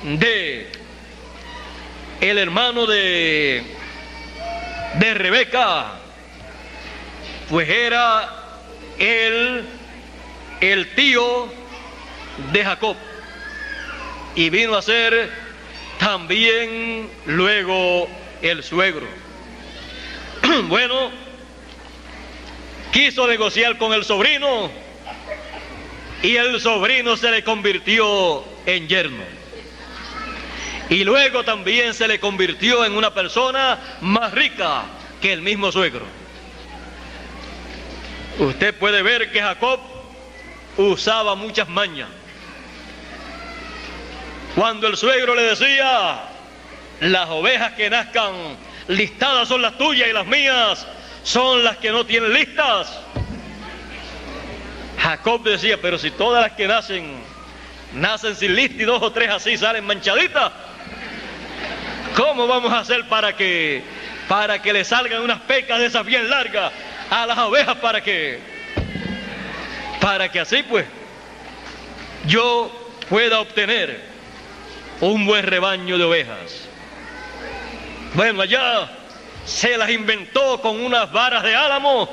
de el hermano de Rebeca, pues era el tío de Jacob, y vino a ser también luego el suegro. Bueno, quiso negociar con el sobrino y el sobrino se le convirtió en yerno, y luego también se le convirtió en una persona más rica que el mismo suegro. Usted puede ver que Jacob usaba muchas mañas. Cuando el suegro le decía: las ovejas que nazcan listadas son las tuyas y las mías son las que no tienen listas, Jacob decía: pero si todas las que nacen sin lista y 2 o 3 así salen manchaditas, ¿cómo vamos a hacer para que le salgan unas pecas de esas bien largas a las ovejas para que así pues yo pueda obtener un buen rebaño de ovejas? Bueno, allá se las inventó con unas varas de álamo,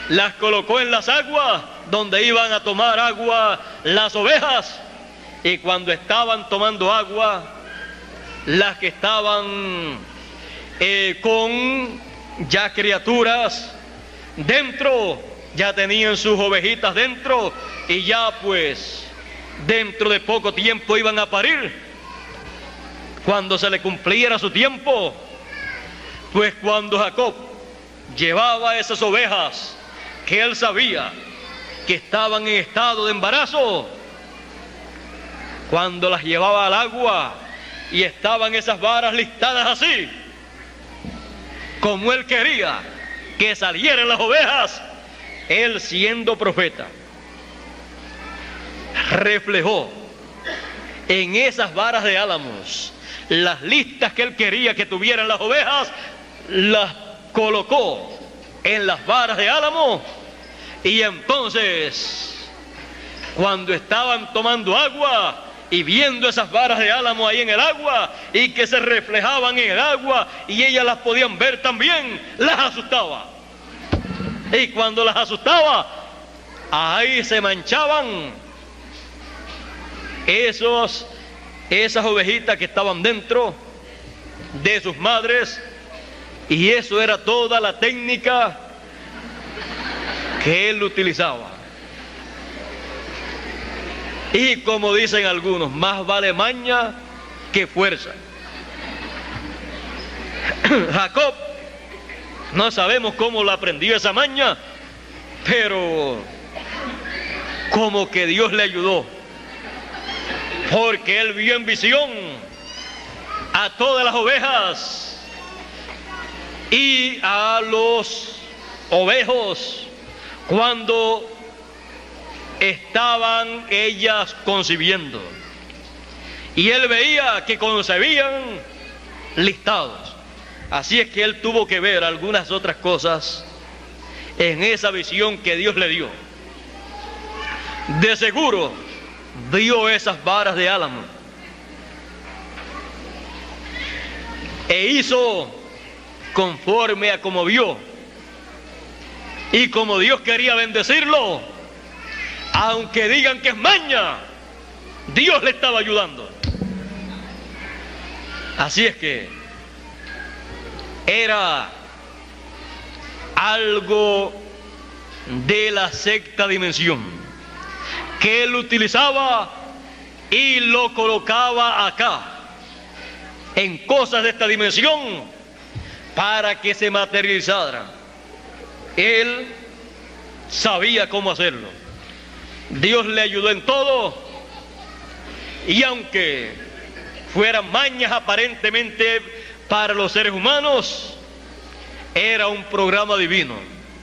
las colocó en las aguas donde iban a tomar agua las ovejas, y cuando estaban tomando agua, las que estaban con ya criaturas dentro, ya tenían sus ovejitas dentro, y ya pues dentro de poco tiempo iban a parir. Cuando se le cumpliera su tiempo, pues cuando Jacob llevaba esas ovejas que él sabía que estaban en estado de embarazo, cuando las llevaba al agua y estaban esas varas listadas así, como él quería que salieran las ovejas, él, siendo profeta, reflejó en esas varas de álamos las listas que él quería que tuvieran las ovejas, las colocó en las varas de álamo, y entonces cuando estaban tomando agua y viendo esas varas de álamo ahí en el agua y que se reflejaban en el agua y ellas las podían ver también, las asustaba. Y cuando las asustaba, ahí se manchaban esas ovejitas que estaban dentro de sus madres, y eso era toda la técnica que él utilizaba. Y como dicen algunos, más vale maña que fuerza. Jacob, no sabemos cómo la aprendió esa maña, pero como que Dios le ayudó, porque él vio en visión a todas las ovejas y a los ovejos cuando estaban ellas concibiendo, y él veía que concebían listados. Así es que él tuvo que ver algunas otras cosas en esa visión que Dios le dio. De seguro vio esas varas de álamo e hizo conforme a como vio, y como Dios quería bendecirlo, aunque digan que es maña, Dios le estaba ayudando. Así es que era algo de la sexta dimensión que él utilizaba y lo colocaba acá en cosas de esta dimensión para que se materializara. Él sabía cómo hacerlo. Dios le ayudó en todo, y aunque fueran mañas aparentemente para los seres humanos, era un programa divino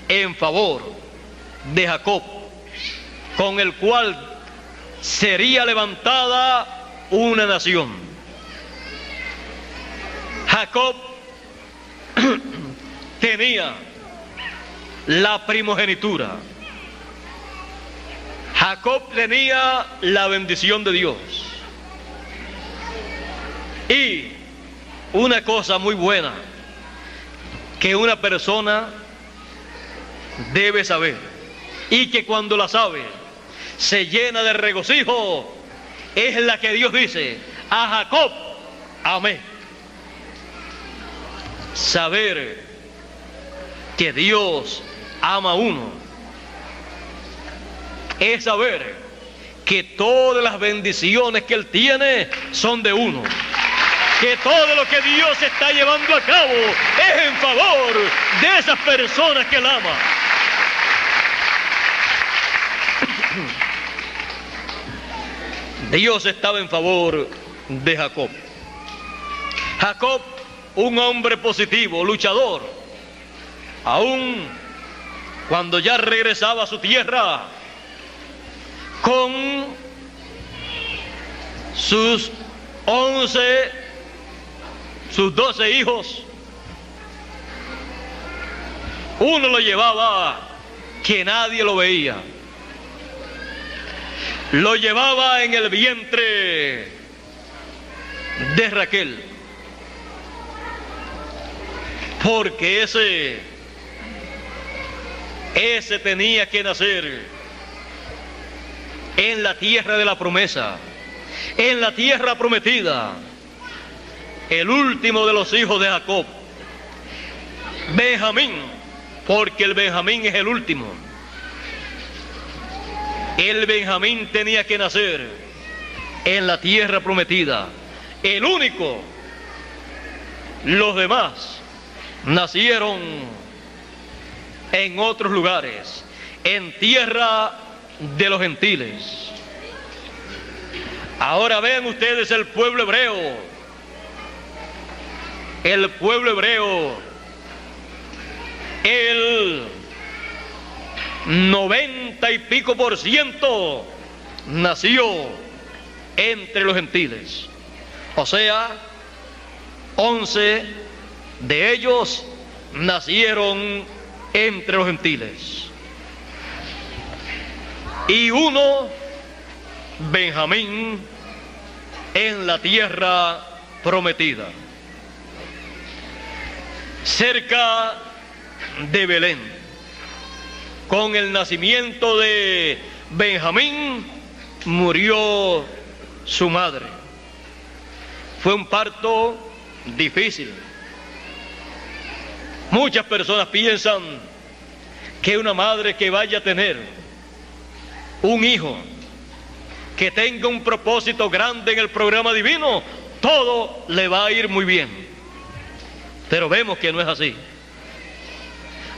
en favor de Jacob, con el cual sería levantada una nación. Jacob tenía la primogenitura. Jacob tenía la bendición de Dios. Y una cosa muy buena que una persona debe saber, y que cuando la sabe se llena de regocijo, es la que Dios dice: a Jacob amé. Saber que Dios ama a uno es saber que todas las bendiciones que Él tiene son de uno, que todo lo que Dios está llevando a cabo es en favor de esas personas que Él ama. Dios estaba en favor de Jacob. Jacob, un hombre positivo, luchador, aún cuando ya regresaba a su tierra con sus 12 hijos, uno lo llevaba que nadie lo veía, lo llevaba en el vientre de Raquel, porque ese tenía que nacer en la tierra de la promesa, en la tierra prometida, el último de los hijos de Jacob, Benjamín, porque el Benjamín es el último. El Benjamín tenía que nacer en la tierra prometida, el único. Los demás nacieron en otros lugares, en tierra de los gentiles. Ahora vean ustedes el pueblo hebreo. El pueblo hebreo, el 90 y pico % nació entre los gentiles. O sea, 11 de ellos nacieron entre los gentiles. Y uno, Benjamín, en la tierra prometida, cerca de Belén. Con el nacimiento de Benjamín murió su madre. Fue un parto difícil. Muchas personas piensan que una madre que vaya a tener un hijo que tenga un propósito grande en el programa divino, todo le va a ir muy bien. Pero vemos que no es así.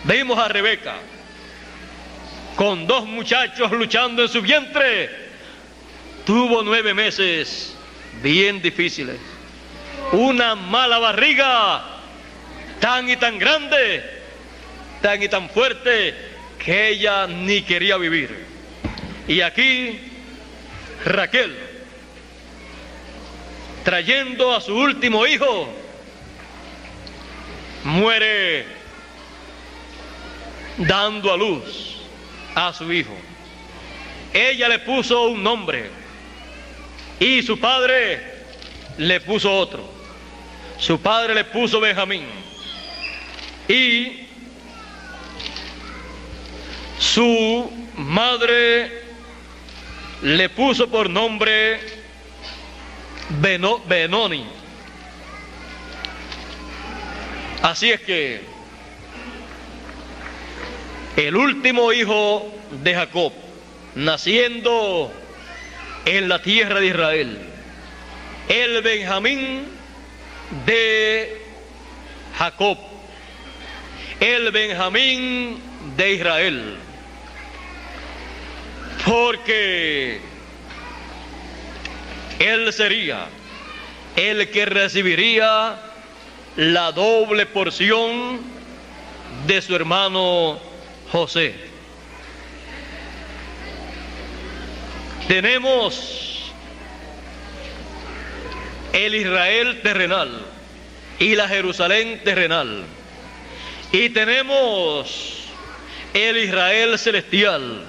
Vimos a Rebeca con 2 muchachos luchando en su vientre. Tuvo 9 meses bien difíciles. Una mala barriga tan y tan grande, tan y tan fuerte, que ella ni quería vivir. Y aquí Raquel, trayendo a su último hijo, muere dando a luz a su hijo. Ella le puso un nombre y su padre le puso otro. Su padre le puso Benjamín y su madre le puso por nombre Benoni. Así es que el último hijo de Jacob, naciendo en la tierra de Israel, el Benjamín de Jacob, el Benjamín de Israel, porque él sería el que recibiría la doble porción de su hermano José. Tenemos el Israel terrenal y la Jerusalén terrenal, y tenemos el Israel celestial,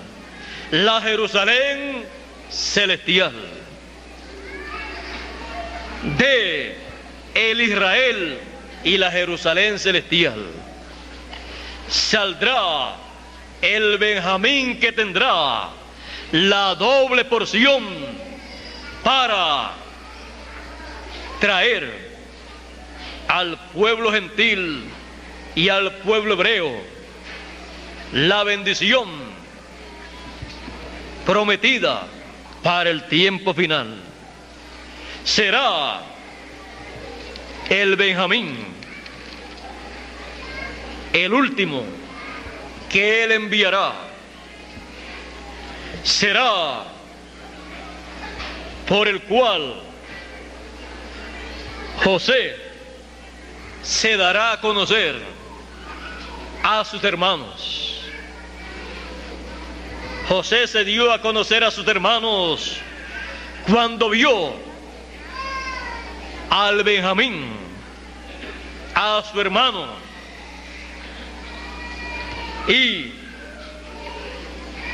la Jerusalén celestial. De el Israel y la Jerusalén celestial saldrá el Benjamín que tendrá la doble porción para traer al pueblo gentil y al pueblo hebreo la bendición prometida para el tiempo final. Será el Benjamín el último que él enviará. Será por el cual José se dará a conocer a sus hermanos. José se dio a conocer a sus hermanos cuando vio al Benjamín, a su hermano, y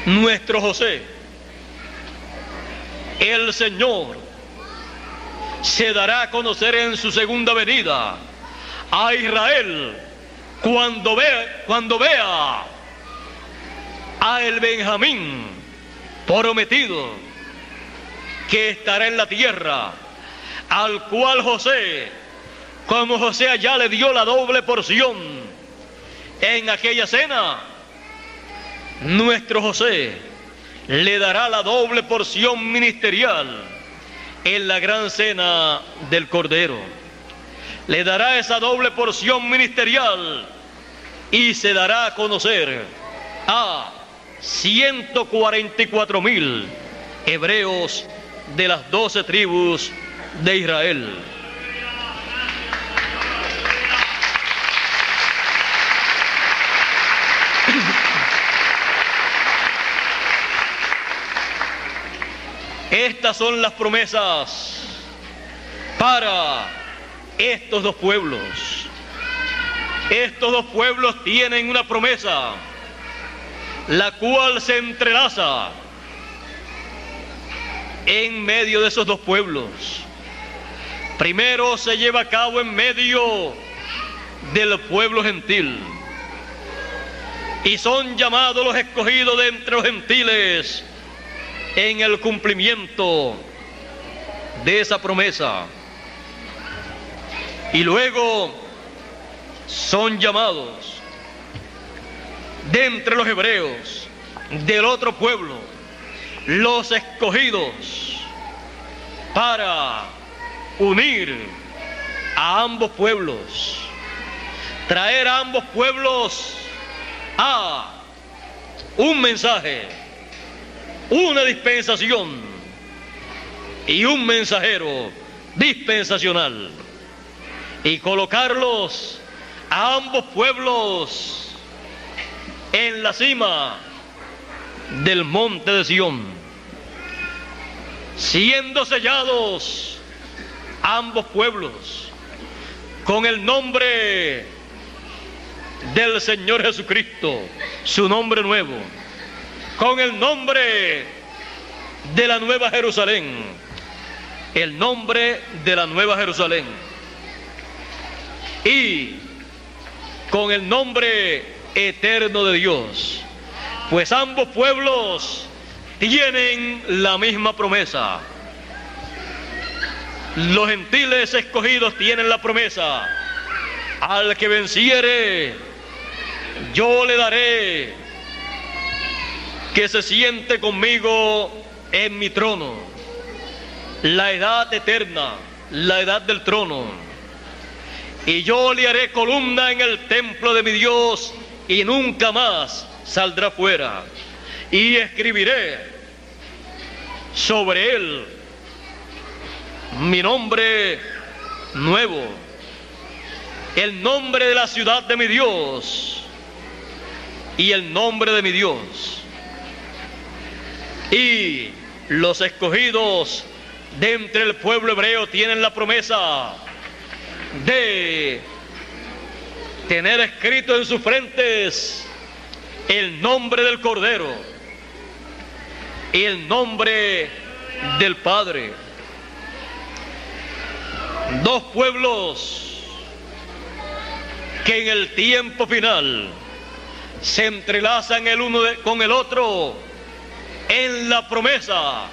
nuestro José, el Señor, se dará a conocer en su segunda venida a Israel cuando vea a el Benjamín prometido que estará en la tierra, al cual José, como José allá le dio la doble porción en aquella cena, nuestro José le dará la doble porción ministerial en la gran cena del Cordero. Le dará esa doble porción ministerial y se dará a conocer a 144,000 hebreos de las 12 tribus de Israel. Estas son las promesas para estos dos pueblos. Estos dos pueblos tienen una promesa, la cual se entrelaza en medio de esos dos pueblos. Primero se lleva a cabo en medio del pueblo gentil, y son llamados los escogidos de entre los gentiles en el cumplimiento de esa promesa. Y luego son llamados de entre los hebreos del otro pueblo, los escogidos para unir a ambos pueblos, traer a ambos pueblos a un mensaje, una dispensación y un mensajero dispensacional, y colocarlos a ambos pueblos en la cima del monte de Sión, siendo sellados ambos pueblos con el nombre del Señor Jesucristo, su nombre nuevo, con el nombre de la Nueva Jerusalén, el nombre de la Nueva Jerusalén, y con el nombre eterno de Dios, pues ambos pueblos tienen la misma promesa. Los gentiles escogidos tienen la promesa: al que venciere, yo le daré que se siente conmigo en mi trono, la edad eterna, la edad del trono, y yo le haré columna en el templo de mi Dios, y nunca más saldrá fuera, y escribiré sobre él mi nombre nuevo, el nombre de la ciudad de mi Dios y el nombre de mi Dios. Y los escogidos de entre el pueblo hebreo tienen la promesa de tener escrito en sus frentes el nombre del Cordero y el nombre del Padre. Dos pueblos que en el tiempo final se entrelazan el uno con el otro en la promesa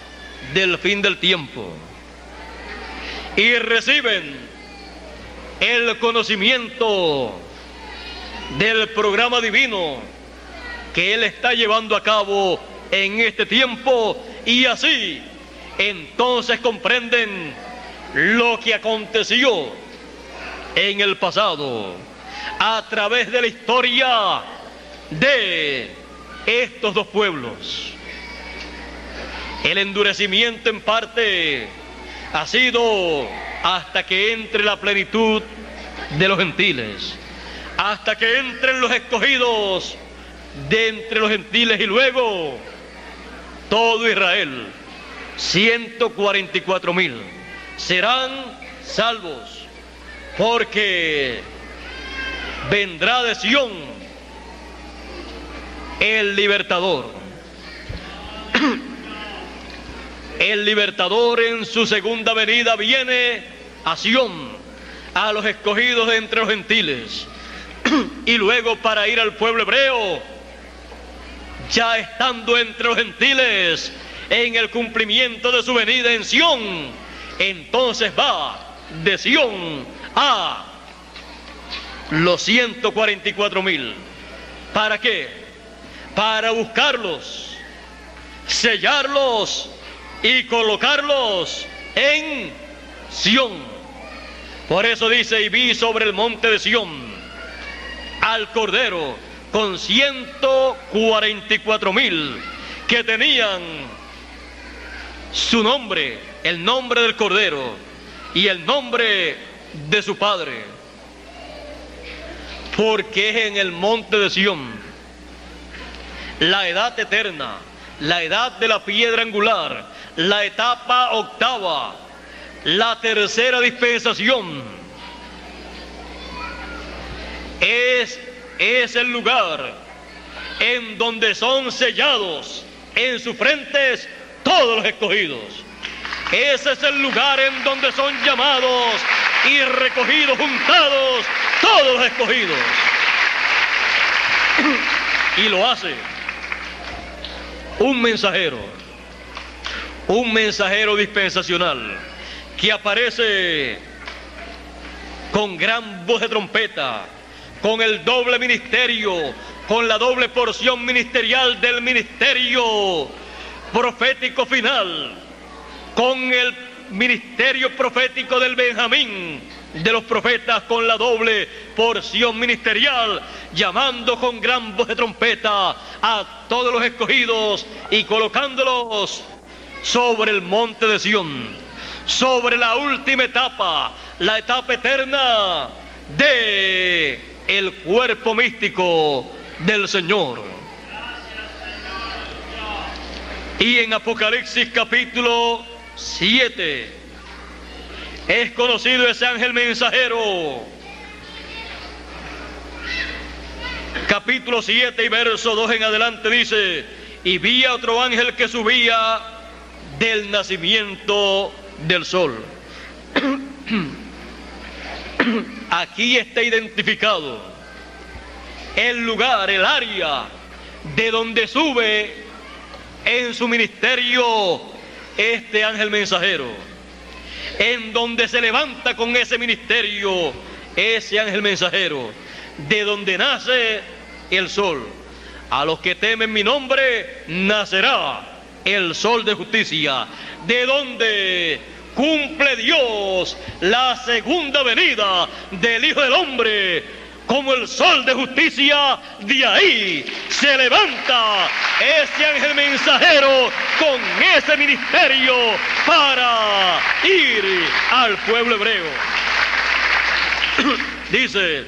del fin del tiempo, y reciben el conocimiento del programa divino que Él está llevando a cabo en este tiempo, y así entonces comprenden lo que aconteció en el pasado a través de la historia de estos dos pueblos. El endurecimiento en parte ha sido hasta que entre la plenitud de los gentiles, hasta que entren los escogidos de entre los gentiles, y luego todo Israel, 144,000 serán salvos, porque vendrá de Sión el libertador. El libertador en su segunda venida viene a Sión, a los escogidos de entre los gentiles, y luego para ir al pueblo hebreo, ya estando entre los gentiles en el cumplimiento de su venida en Sión, entonces va de Sión a los 144,000. ¿Para qué? Para buscarlos, sellarlos y colocarlos en Sión. Por eso dice: y vi sobre el monte de Sión al Cordero con 144,000 que tenían su nombre, el nombre del Cordero y el nombre de su Padre, porque es en el monte de Sión la edad eterna, la edad de la piedra angular, la etapa octava, la tercera dispensación. Es el lugar en donde son sellados en sus frentes todos los escogidos. Ese es el lugar en donde son llamados y recogidos, juntados todos los escogidos. Y lo hace un mensajero dispensacional, que aparece con gran voz de trompeta, con el doble ministerio, con la doble porción ministerial del ministerio profético final, con el ministerio profético del Benjamín, de los profetas, con la doble porción ministerial, llamando con gran voz de trompeta a todos los escogidos y colocándolos sobre el monte de Sión, sobre la última etapa, la etapa eterna de el cuerpo místico del Señor. Y en Apocalipsis capítulo 7 es conocido ese ángel mensajero. Capítulo 7 y verso 2 en adelante dice: y vi a otro ángel que subía del nacimiento del sol. Aquí está identificado el lugar, el área de donde sube en su ministerio este ángel mensajero, en donde se levanta con ese ministerio ese ángel mensajero, de donde nace el sol. A los que temen mi nombre nacerá el sol de justicia, de donde cumple Dios la segunda venida del Hijo del Hombre. Como el sol de justicia, de ahí se levanta ese ángel mensajero con ese ministerio para ir al pueblo hebreo. Dice: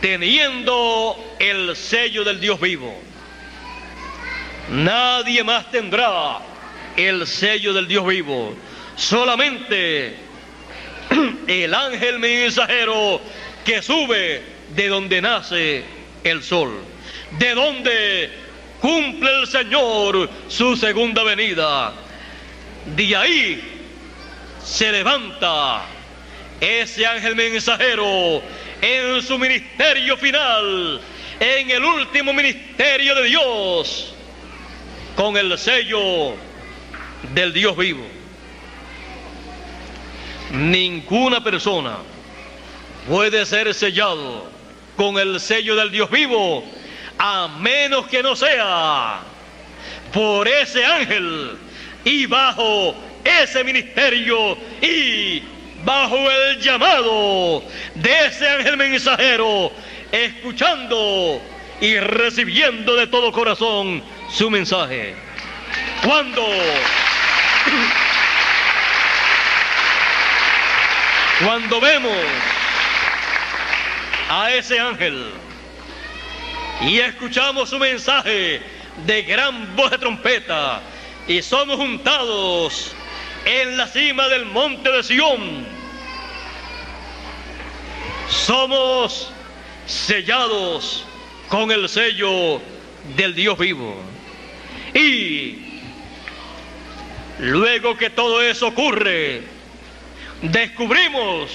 teniendo el sello del Dios vivo. Nadie más tendrá el sello del Dios vivo, solamente el ángel mensajero que sube de donde nace el sol, de donde cumple el Señor su segunda venida. De ahí se levanta ese ángel mensajero en su ministerio final, en el último ministerio de Dios, con el sello del Dios vivo. Ninguna persona puede ser sellado con el sello del Dios vivo, a menos que no sea por ese ángel y bajo ese ministerio y bajo el llamado de ese ángel mensajero, escuchando y recibiendo de todo corazón su mensaje. Cuando vemos a ese ángel y escuchamos su mensaje de gran voz de trompeta y somos juntados en la cima del monte de Sión, somos sellados con el sello del Dios vivo. Y luego que todo eso ocurre, descubrimos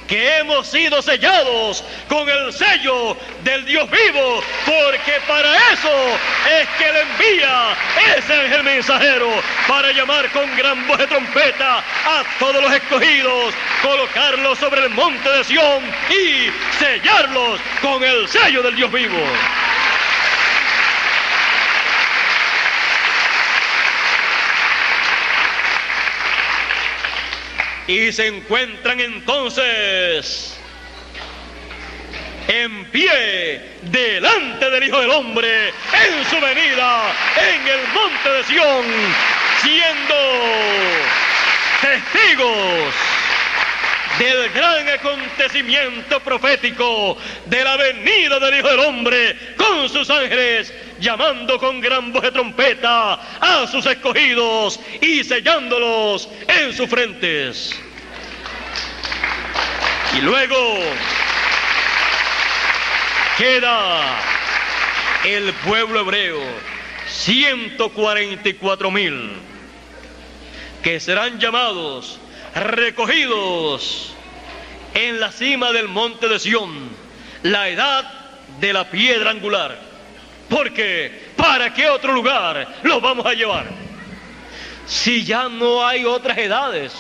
que hemos sido sellados con el sello del Dios vivo, porque para eso es que le envía ese ángel mensajero, para llamar con gran voz de trompeta a todos los escogidos, colocarlos sobre el monte de Sión y sellarlos con el sello del Dios vivo. Y se encuentran entonces en pie delante del Hijo del Hombre en su venida en el monte de Sión, siendo testigos del gran acontecimiento profético de la venida del Hijo del Hombre con sus ángeles, llamando con gran voz de trompeta a sus escogidos y sellándolos en sus frentes. Y luego queda el pueblo hebreo, 144,000, que serán llamados, recogidos en la cima del monte de Sión, la edad de la piedra angular. Porque ¿para qué otro lugar los vamos a llevar? Si ya no hay otras edades,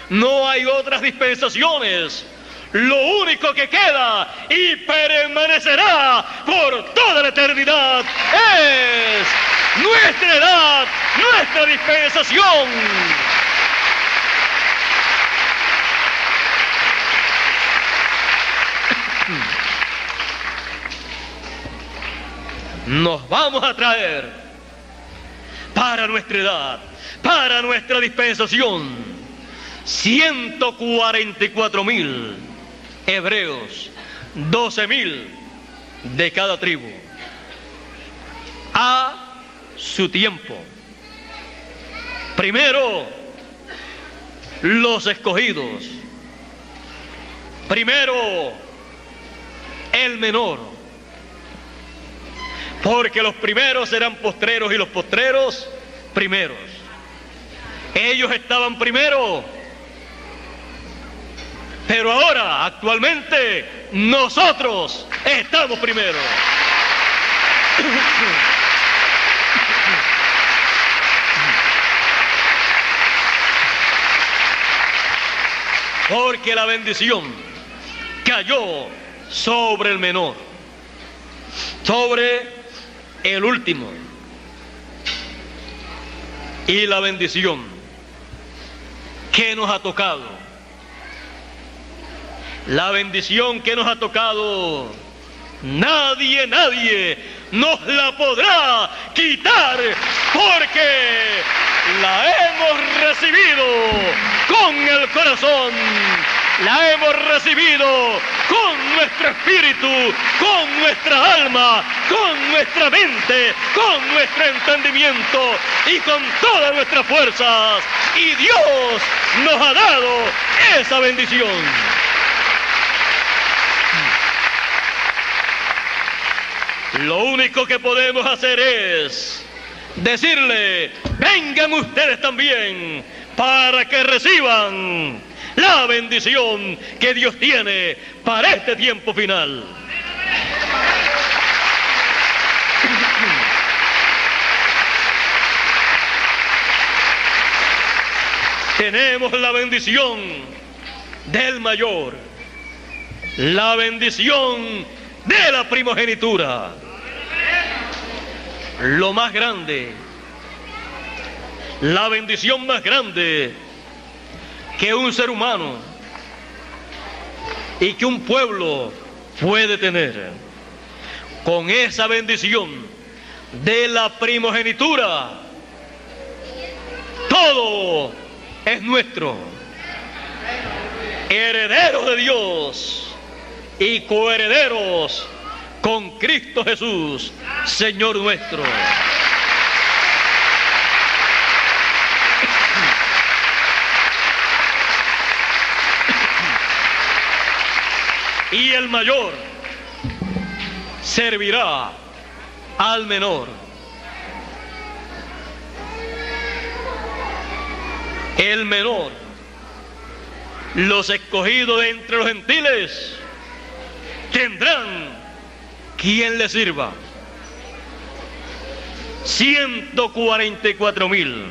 no hay otras dispensaciones, lo único que queda y permanecerá por toda la eternidad es nuestra edad, nuestra dispensación. Nos vamos a traer para nuestra edad, para nuestra dispensación, 144,000 hebreos, 12,000 de cada tribu, a su tiempo. Primero, los escogidos. Primero, el menor. Porque los primeros serán postreros y los postreros primeros. Ellos estaban primero, pero ahora, actualmente, nosotros estamos primero. Porque la bendición cayó sobre el menor, sobre el último. Y la bendición que nos ha tocado, la bendición que nos ha tocado, nadie nos la podrá quitar, porque la hemos recibido con el corazón, la hemos recibido con nuestro espíritu, con nuestra alma, con nuestra mente, con nuestro entendimiento y con todas nuestras fuerzas. Y Dios nos ha dado esa bendición. Lo único que podemos hacer es decirle: vengan ustedes también para que reciban la bendición que Dios tiene para este tiempo final. Tenemos la bendición del mayor, la bendición de la primogenitura, lo más grande, la bendición más grande que un ser humano y que un pueblo puede tener. Con esa bendición de la primogenitura, todo es nuestro, herederos de Dios y coherederos con Cristo Jesús, Señor nuestro. Y el mayor servirá al menor. El menor, los escogidos de entre los gentiles, tendrán quien les sirva. 144,000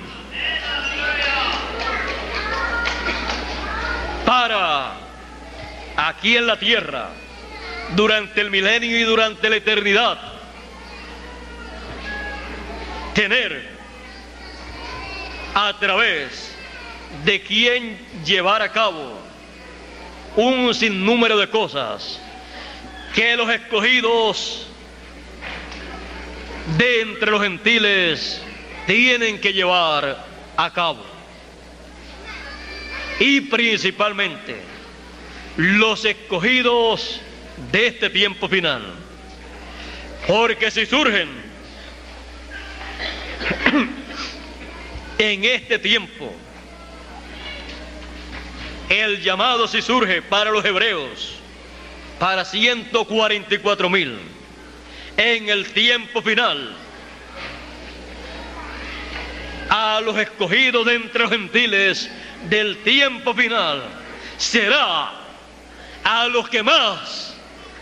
para aquí en la tierra, durante el milenio y durante la eternidad, tener a través de quien llevar a cabo un sinnúmero de cosas que los escogidos de entre los gentiles tienen que llevar a cabo. Y principalmente los escogidos de este tiempo final, porque si surgen en este tiempo, el llamado si surge para los hebreos, para 144,000, en el tiempo final, a los escogidos de entre los gentiles del tiempo final, será a los que más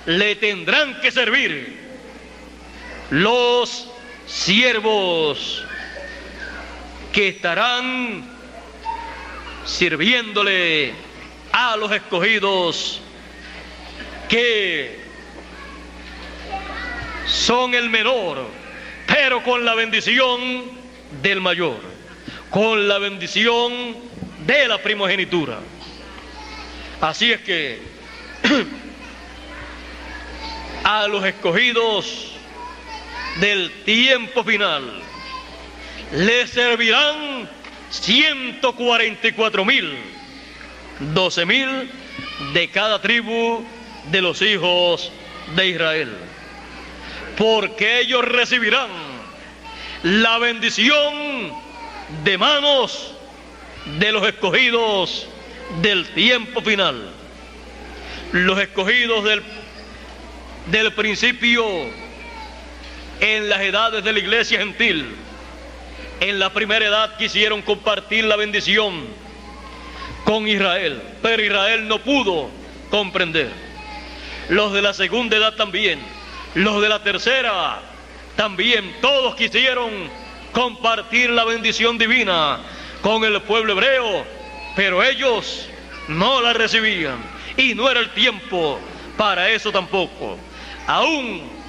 le tendrán que servir, los siervos que estarán sirviéndole a los escogidos, que son el menor, pero con la bendición del mayor, con la bendición de la primogenitura. Así es que a los escogidos del tiempo final les servirán 144,000, 12,000 de cada tribu de los hijos de Israel, porque ellos recibirán la bendición de manos de los escogidos del tiempo final, los escogidos del principio en las edades de la iglesia gentil. En la primera edad quisieron compartir la bendición con Israel, pero Israel no pudo comprender. Los de la segunda edad también, los de la tercera también, todos quisieron compartir la bendición divina con el pueblo hebreo, pero ellos no la recibían y no era el tiempo para eso tampoco. Aún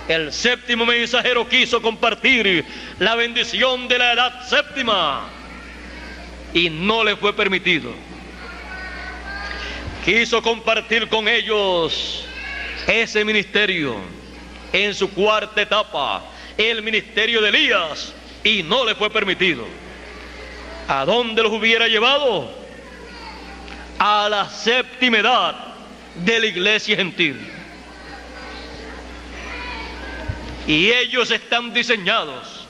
el séptimo mensajero quiso compartir la bendición de la edad séptima y no le fue permitido. Quiso compartir con ellos ese ministerio en su cuarta etapa, el ministerio de Elías, y no le fue permitido. ¿A dónde los hubiera llevado? A la séptima edad de la iglesia gentil. Y ellos están diseñados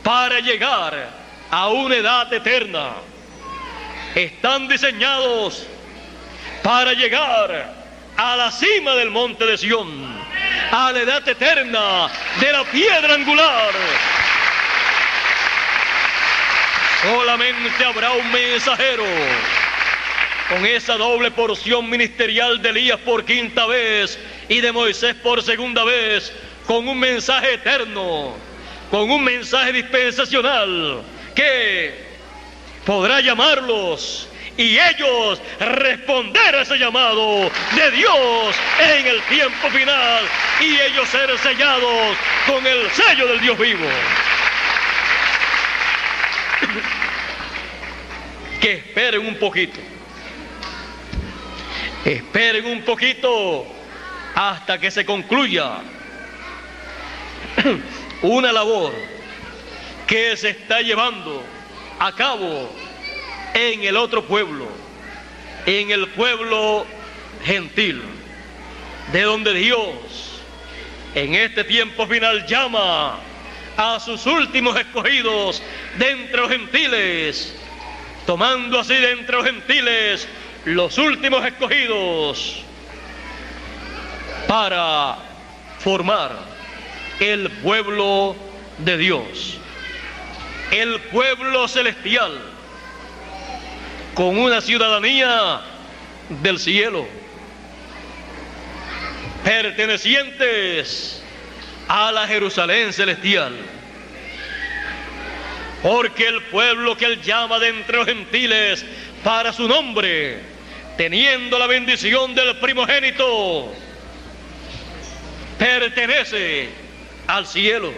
para llegar a una edad eterna. Están diseñados para llegar a la cima del monte de Sión, a la edad eterna de la piedra angular. Solamente habrá un mensajero con esa doble porción ministerial de Elías por quinta vez y de Moisés por segunda vez, con un mensaje eterno, con un mensaje dispensacional que podrá llamarlos y ellos responder a ese llamado de Dios en el tiempo final y ellos ser sellados con el sello del Dios vivo. Que esperen un poquito, esperen un poquito hasta que se concluya una labor que se está llevando a cabo en el otro pueblo, en el pueblo gentil, de donde Dios en este tiempo final llama a sus últimos escogidos de entre los gentiles, tomando así de entre los gentiles los últimos escogidos para formar el pueblo de Dios, el pueblo celestial, con una ciudadanía del cielo, pertenecientes a la Jerusalén celestial, porque el pueblo que él llama de entre los gentiles para su nombre, teniendo la bendición del primogénito, pertenece al cielo,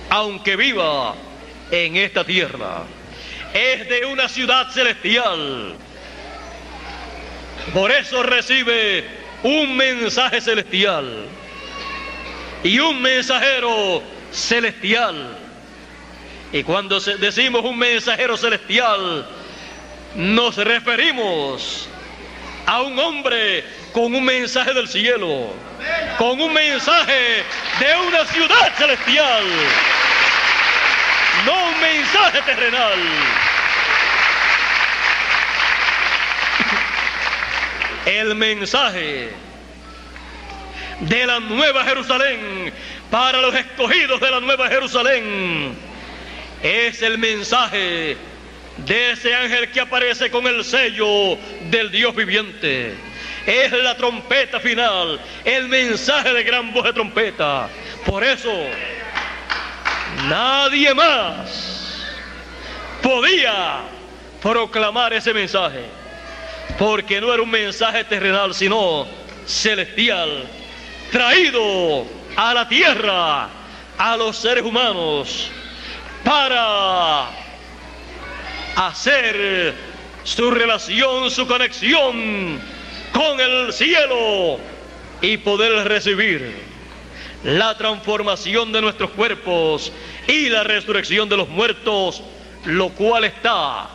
aunque viva en esta tierra. Es de una ciudad celestial, por eso recibe un mensaje celestial y un mensajero celestial. Y cuando decimos un mensajero celestial, nos referimos a un hombre con un mensaje del cielo, con un mensaje de una ciudad celestial, no un mensaje terrenal. El mensaje de la Nueva Jerusalén para los escogidos de la Nueva Jerusalén es el mensaje de ese ángel que aparece con el sello del Dios viviente. Es la trompeta final, el mensaje de gran voz de trompeta. Por eso nadie más podía proclamar ese mensaje, porque no era un mensaje terrenal, sino celestial, traído a la tierra a los seres humanos para hacer su relación, su conexión con el cielo y poder recibir la transformación de nuestros cuerpos y la resurrección de los muertos, lo cual está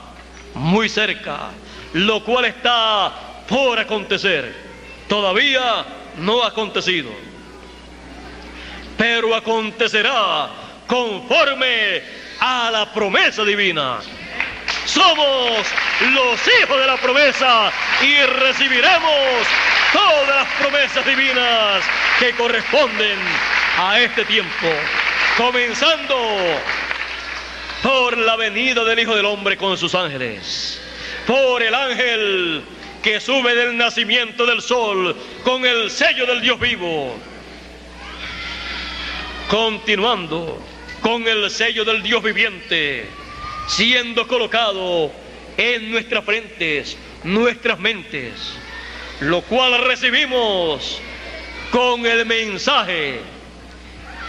muy cerca, lo cual está por acontecer. Todavía no ha acontecido, pero acontecerá conforme a la promesa divina. Somos los hijos de la promesa y recibiremos todas las promesas divinas que corresponden a este tiempo, comenzando por la venida del Hijo del Hombre con sus ángeles, por el ángel que sube del nacimiento del sol con el sello del Dios vivo, continuando con el sello del Dios viviente, siendo colocado en nuestras frentes, nuestras mentes, lo cual recibimos con el mensaje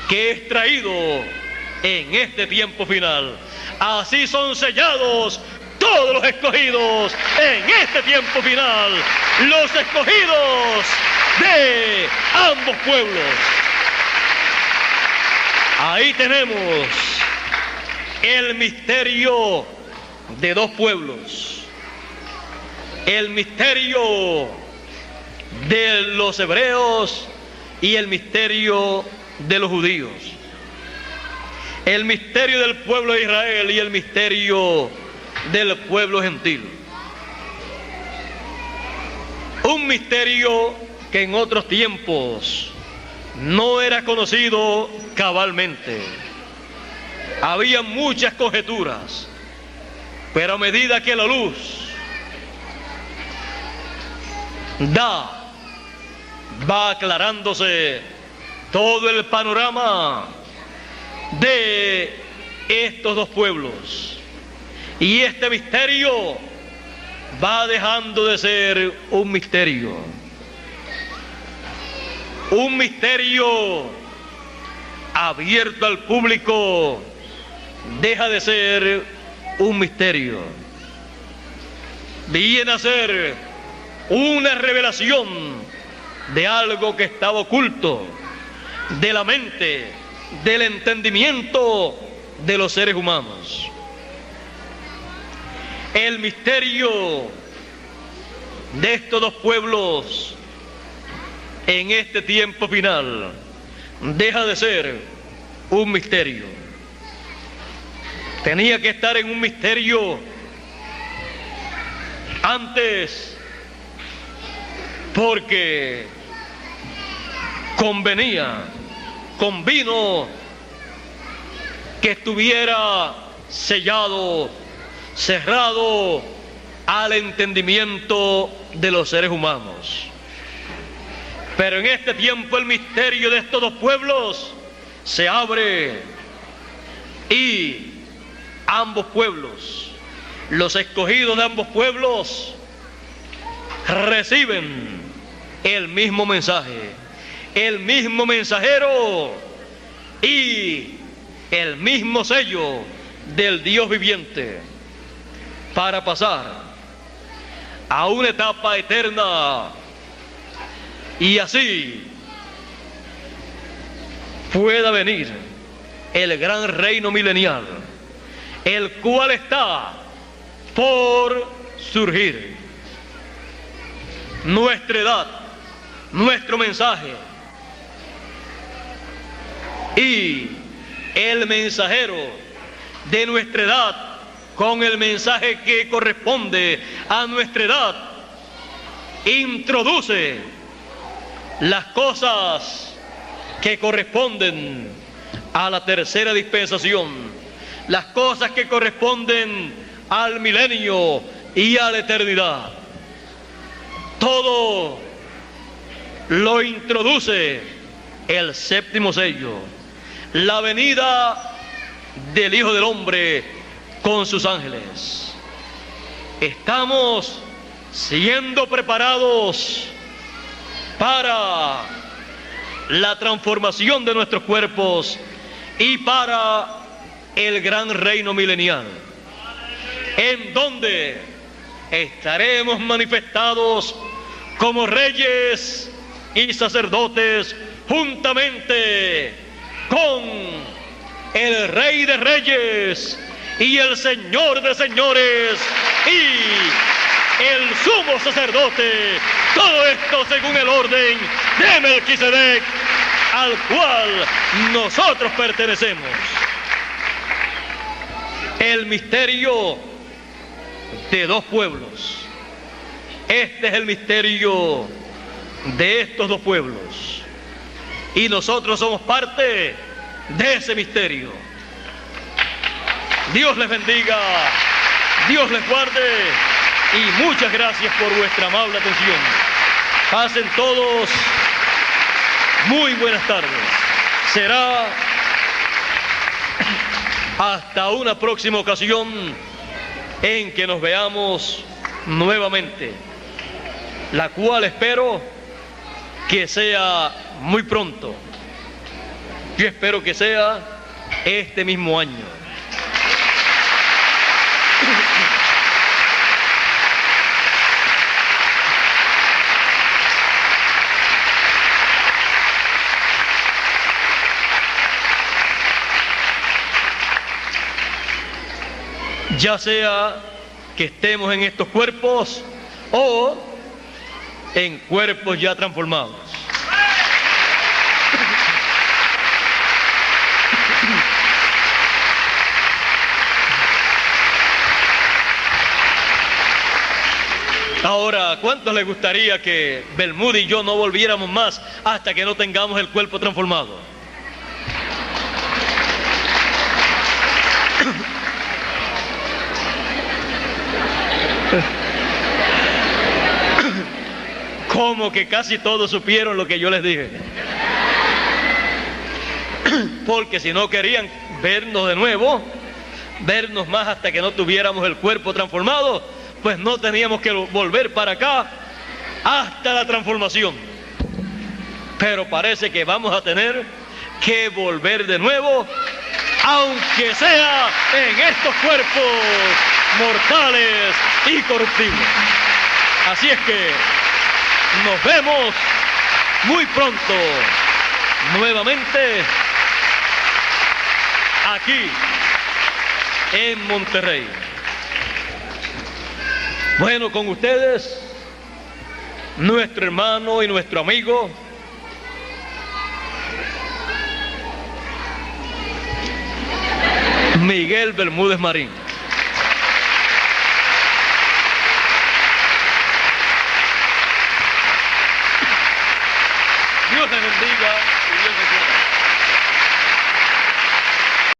que es traído en este tiempo final. Así son sellados todos los escogidos en este tiempo final, los escogidos de ambos pueblos. Ahí tenemos el misterio de dos pueblos, el misterio de los hebreos y el misterio de los judíos, el misterio del pueblo de Israel y el misterio del pueblo gentil. Un misterio que en otros tiempos no era conocido cabalmente. Había muchas conjeturas, pero a medida que la luz va aclarándose todo el panorama de estos dos pueblos, y este misterio va dejando de ser un misterio abierto al público, deja de ser un misterio, viene a ser una revelación de algo que estaba oculto de la mente, del entendimiento de los seres humanos. El misterio de estos dos pueblos en este tiempo final deja de ser un misterio. Tenía que estar en un misterio antes, porque convino que estuviera sellado, cerrado al entendimiento de los seres humanos. Pero en este tiempo el misterio de estos dos pueblos se abre y ambos pueblos, los escogidos de ambos pueblos, reciben el mismo mensaje, el mismo mensajero y el mismo sello del Dios viviente, para pasar a una etapa eterna, y así pueda venir el gran reino milenial, el cual está por surgir. Nuestra edad, nuestro mensaje y el mensajero de nuestra edad con el mensaje que corresponde a nuestra edad introduce las cosas que corresponden a la tercera dispensación, las cosas que corresponden al milenio y a la eternidad. Todo lo introduce el séptimo sello, la venida del Hijo del Hombre con sus ángeles. Estamos siendo preparados para la transformación de nuestros cuerpos y para el gran reino milenial, en donde estaremos manifestados como reyes y sacerdotes juntamente con el Rey de Reyes y el Señor de Señores y el sumo sacerdote. Todo esto según el orden de Melquisedec, al cual nosotros pertenecemos. El misterio de dos pueblos. Este es el misterio de estos dos pueblos. Y nosotros somos parte de ese misterio. Dios les bendiga, Dios les guarde y muchas gracias por vuestra amable atención. Pasen todos muy buenas tardes. Será hasta una próxima ocasión en que nos veamos nuevamente, la cual espero que sea muy pronto. Yo espero que sea este mismo año. Ya sea que estemos en estos cuerpos o en cuerpos ya transformados. Ahora, ¿cuántos les gustaría que Bermúdez y yo no volviéramos más hasta que no tengamos el cuerpo transformado? Como que casi todos supieron lo que yo les dije. Porque si no querían vernos de nuevo, vernos más hasta que no tuviéramos el cuerpo transformado, pues no teníamos que volver para acá hasta la transformación. Pero parece que vamos a tener que volver de nuevo, aunque sea en estos cuerpos mortales y corruptibles. Así es que nos vemos muy pronto nuevamente aquí en Monterrey. Bueno, con ustedes, nuestro hermano y nuestro amigo Miguel Bermúdez Marín. Dios les bendiga y Dios les guarde.